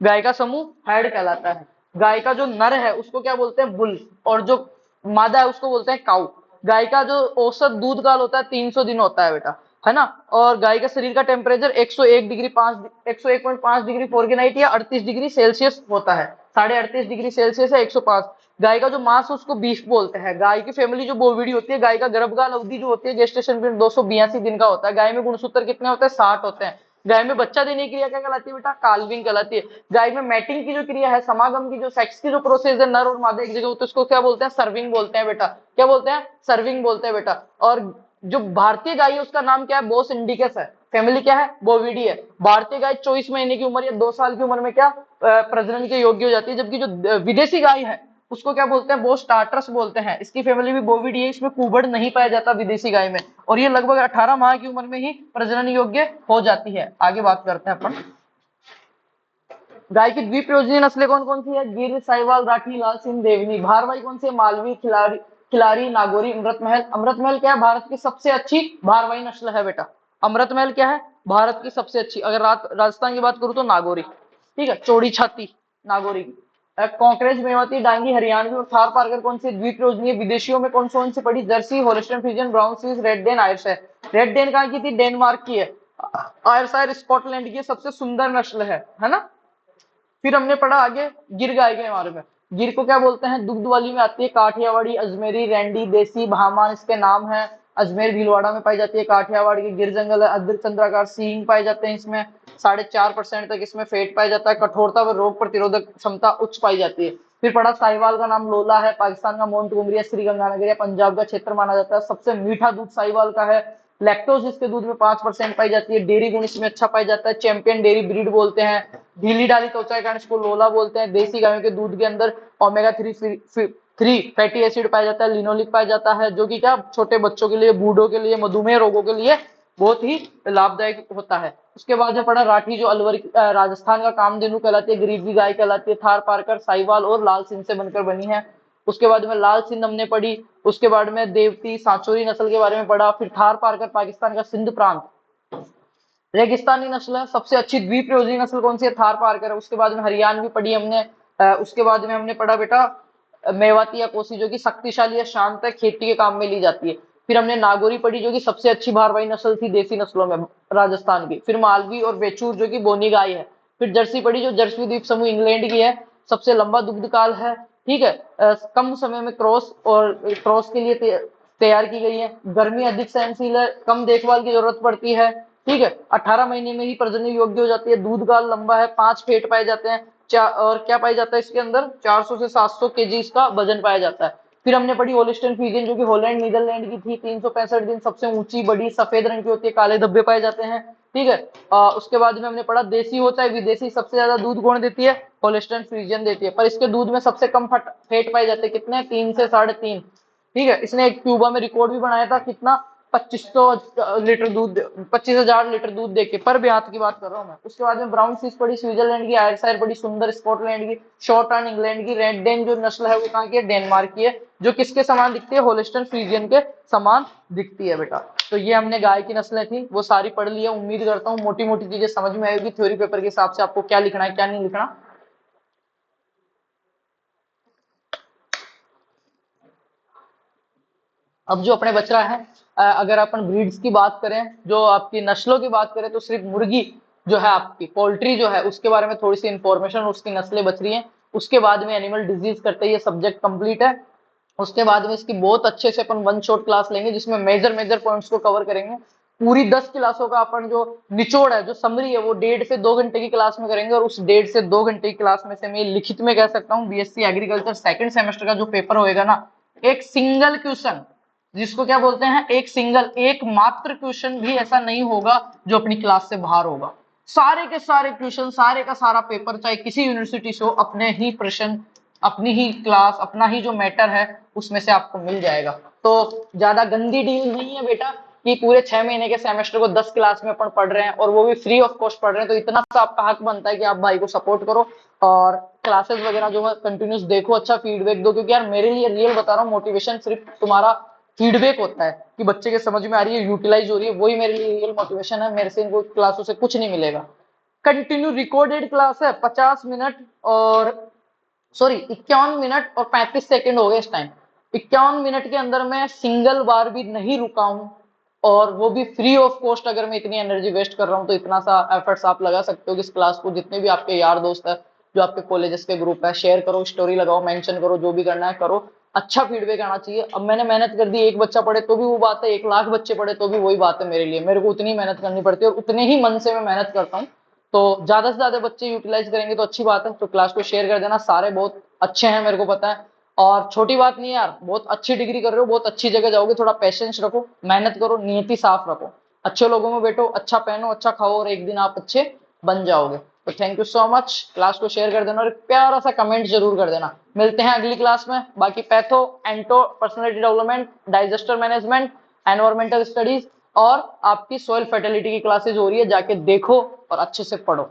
गाय का समूह हेड कहलाता है। गाय का जो नर है उसको क्या बोलते हैं? बुल। और जो मादा है उसको बोलते हैं काऊ। गाय का जो औसत दूध काल होता है 300 दिन होता है बेटा, है ना। और गाय का शरीर का टेम्परेचर 101 डिग्री 5 101.5 डिग्री फॉरेनहाइट या 38 डिग्री सेल्सियस होता है। 38.5 डिग्री सेल्सियस है 105। गाय का जो मांस उसको बीफ बोलते हैं। गाय की फैमिली जो बोविडी होती है, गाय का गर्भकाल अवधि जो होती है जेस्टेशन पीरियड 282 दिन का होता है। गाय में गुणसूत्र कितने होते हैं? 60 होते हैं। गाय में बच्चा देने की क्रिया क्या कहलाती है बेटा? काल्विंग कहलाती है। गाय में मैटिंग की जो क्रिया है, समागम की जो सेक्स की जो प्रोसेस है, नर और मादा एक जगह होते हैं, उसको क्या बोलते हैं? सर्विंग बोलते हैं बेटा। क्या बोलते हैं? सर्विंग बोलते हैं बेटा। और जो भारतीय गाय है उसका नाम क्या है? बोस इंडिकस है। फैमिली क्या है? बोविडी है। भारतीय गाय 24 महीने की उम्र या 2 साल की उम्र में क्या प्रजनन के योग्य हो जाती है। जबकि जो विदेशी गाय है उसको क्या बोलते हैं? बोस टार्टस बोलते हैं। इसकी फैमिली भी बोविडी है। इसमें कुबड़ नहीं पाया जाता विदेशी गाय में, और ये लगभग 18 माह की उम्र में ही प्रजनन योग्य हो जाती है। आगे बात करते हैं अपन। गाय की द्विप्रयोजनीय नस्लें कौन कौन सी है? गिर, साहिवाल, राठी, लाल सिंध, देवनी। भारवाही कौन सी है? मालवी, खिलाड़ी, खिलारी, नागौरी, अमृतमहल। अमृतमहल क्या है? भारत की सबसे अच्छी भारवाही नस्ल है बेटा। अमृतमहल क्या है? भारत की सबसे अच्छी। अगर राजस्थान की बात करूं तो नागौरी, ठीक है। चौड़ी छाती नागौरी। कॉकरेज, मेवाती, डांगी, हरियाणवी और थार पारकर कौन सी द्विप्रयोजनीय? विदेशियों में कौन सी पड़ी? Jersey, Holstein Friesian, Brown Swiss, Red Dane, Ayrshire. Red Dane कहाँ की थी? डेनमार्क की है। आयरशायर स्कॉटलैंड की सबसे सुंदर नस्ल है ना। फिर हमने पढ़ा आगे गिर गाय के बारे में। गिर को क्या बोलते हैं? दुग्ध वाली में आती है। काठियावाड़ी, अजमेरी, रैंडी, देसी, भामान इसके नाम है। अजमेर भीलवाड़ा में पाई जाती है। काठियावाड़ की गिर जंगल है। अर्ध चंद्राकार सींग पाए जाते हैं इसमें। 4.5% तक इसमें फेट पाया जाता है। कठोरता व रोग प्रतिरोधक क्षमता उच्च पाई जाती है। फिर पढ़ा साहिवाल का नाम लोला है। पाकिस्तान का मोंटगोमरी, श्रीगंगानगर या पंजाब का क्षेत्र माना जाता है। सबसे मीठा दूध साहिवाल का है। लैक्टोज इसके दूध में 5% पाई जाती है। डेयरी गुण इसमें अच्छा पाया जाता है। चैंपियन डेयरी ब्रीड बोलते हैं। ढीली डाली त्वचा के कारण इसको लोला बोलते हैं। देसी गायों के दूध के अंदर ओमेगा 3 फैटी एसिड पाया जाता है। लिनोलिक पाया जाता है, जो कि क्या छोटे बच्चों के लिए, बूढ़ों के लिए, मधुमेह रोगों के लिए बहुत ही लाभदायक होता है। उसके बाद में पढ़ा राठी जो अलवर राजस्थान का कामधेनु कहलाती है। गरीब की गाय कहलाती है। थार पारकर, साहिवाल और लाल सिंध से बनकर बनी है। उसके बाद में लाल सिंध हमने पढ़ी। उसके बाद में देवती, सांचोरी नस्ल के बारे में पढ़ा। फिर थार पारकर पाकिस्तान का सिंध प्रांत रेगिस्तानी नस्ल है। सबसे अच्छी द्विप्रयोजनीय नस्ल कौन सी है? थार पारकर है। उसके बाद में हरियाणवी पढ़ी हमने। उसके बाद में हमने पढ़ा बेटा मेवाती या कोसी, जो कि शक्तिशाली या शांत है, खेती के काम में ली जाती है। फिर हमने नागौरी पढ़ी, जो कि सबसे अच्छी भारवाही नस्ल थी देसी नस्लों में राजस्थान की। फिर मालवी और बेचूर, जो कि बोनी गाय है। फिर जर्सी पढ़ी, जो जर्सी द्वीप समूह इंग्लैंड की है। सबसे लंबा दुग्ध काल है, ठीक है। कम समय में क्रॉस और क्रॉस के लिए तैयार की गई है। गर्मी अधिक सहनशील है, कम देखभाल की जरूरत पड़ती है, ठीक है। 18 महीने में ही प्रजनन योग्य हो जाती है। दूध काल लंबा है। 5 फेट पाए जाते हैं। और क्या पाया जाता है इसके अंदर? 400 से 700 केजी इसका वजन पाया जाता है। फिर हमने पढ़ी होलिस्टन फ्रीजियन जो कि हॉलैंड नीदरलैंड की थी, 365 दिन, सबसे ऊंची, बड़ी, सफेद रंग की होती है, काले धब्बे पाए जाते हैं। ठीक है। उसके बाद में हमने पढ़ा देसी होता है विदेशी, सबसे ज्यादा दूध कौन देती है? होलिस्टन फ्रीजियन देती है, पर इसके दूध में सबसे कम फैट पाए जाते हैं, कितने? 3 से 3.5। ठीक है। इसने एक क्यूबा में रिकॉर्ड भी बनाया था, कितना? 2500 लीटर दूध, 25,000 लीटर दूध देके, पर ब्यात की बात कर रहा हूँ मैं। उसके बाद में ब्राउन स्विस पड़ी स्विट्जरलैंड की, आयरशायर पड़ी सुंदर स्कॉटलैंड की, शॉर्टहॉर्न इंग्लैंड की, रेड डेन जो नस्ल है वो कहाँ की है? डेनमार्क की है, जो किसके समान दिखती है? होलिस्टन फ्रीजियन के समान दिखती है बेटा। तो ये हमने गाय की नस्लें थी वो सारी पढ़ ली है। उम्मीद करता हूँ मोटी मोटी चीजें समझ में आएगी, थ्योरी पेपर के हिसाब से आपको क्या लिखना है क्या नहीं लिखना। अब जो अपने बच रहा है, अगर अपन ब्रीड्स की बात करें, जो आपकी नस्लों की बात करें, तो सिर्फ मुर्गी जो है आपकी पोल्ट्री जो है उसके बारे में थोड़ी सी इंफॉर्मेशन, उसकी नस्लें बच रही हैं। उसके बाद में एनिमल डिजीज करते ये सब्जेक्ट कंप्लीट है। उसके बाद में इसकी बहुत अच्छे से अपन वन शॉट क्लास लेंगे जिसमें मेजर मेजर पॉइंट्स को कवर करेंगे। पूरी 10 क्लासों का अपन जो निचोड़ है, जो समरी है, वो 1.5 से 2 घंटे की क्लास में करेंगे। और उस 1.5 से 2 घंटे की क्लास में से मैं लिखित में कह सकता हूँ बीएससी एग्रीकल्चर सेकंड सेमेस्टर का जो पेपर होएगा ना, एक सिंगल क्वेश्चन, जिसको क्या बोलते हैं, एक सिंगल, एक मात्र क्वेश्चन भी ऐसा नहीं होगा जो अपनी क्लास से बाहर होगा। सारे के सारे क्वेश्चन, सारे का सारा पेपर, चाहे किसी यूनिवर्सिटी से हो, अपने ही प्रश्न, अपनी ही क्लास, अपना ही जो मैटर है उसमें से आपको मिल जाएगा। तो ज्यादा गंदी डील नहीं है बेटा कि पूरे 6 महीने के सेमेस्टर को 10 क्लास में अपन पढ़ रहे हैं और वो भी फ्री ऑफ कॉस्ट पढ़ रहे हैं। तो इतना सा आपका हक बनता है कि आप भाई को सपोर्ट करो और क्लासेस वगैरह जो है कंटिन्यूस देखो, अच्छा फीडबैक दो। क्योंकि यार मेरे लिए रियल बता रहा हूँ, मोटिवेशन सिर्फ तुम्हारा फीडबैक होता है कि बच्चे के समझ में आ रही है, यूटिलाइज हो रही है, वही मेरे लिए रियल मोटिवेशन है। मेरे से इनको क्लासों से कुछ नहीं मिलेगा। कंटिन्यू रिकॉर्डेड क्लास है, 50 मिनट और सॉरी 51 मिनट और 35 सेकंड हो गए इस टाइम। 51 मिनट के अंदर मैं सिंगल बार भी नहीं रुका हूं, और वो भी फ्री ऑफ कॉस्ट। अगर मैं इतनी एनर्जी वेस्ट कर रहा हूं तो इतना सा एफर्ट्स आप लगा सकते हो कि इस क्लास को जितने भी आपके यार दोस्त है, जो आपके कॉलेजेस के ग्रुप है, शेयर करो, स्टोरी लगाओ, मेंशन करो, जो भी करना है करो। अच्छा फीडबैक आना चाहिए। अब मैंने मेहनत कर दी, एक बच्चा पढ़े तो भी वो बात है, 1 लाख बच्चे पढ़े तो भी वही बात है। मेरे लिए, मेरे को उतनी मेहनत करनी पड़ती है और उतने ही मन से मैं मेहनत करता हूँ। तो ज्यादा से ज्यादा बच्चे यूटिलाइज करेंगे तो अच्छी बात है। तो क्लास को शेयर कर देना, सारे बहुत अच्छे हैं मेरे को पता है। और छोटी बात नहीं है यार, बहुत अच्छी डिग्री कर रहे हो, बहुत अच्छी जगह जाओगे। थोड़ा पेशेंस रखो, मेहनत करो, नियति साफ रखो, अच्छे लोगों में बैठो, अच्छा पहनो, अच्छा खाओ, और एक दिन आप अच्छे बन जाओगे। तो thank you so much. Class को शेयर कर देना और एक प्यारा सा कमेंट जरूर कर देना। मिलते हैं अगली क्लास में। बाकी patho, ento, personality development, disaster management, environmental studies और आपकी सॉइल फर्टिलिटी की क्लासेज हो रही है, जाके देखो और अच्छे से पढ़ो।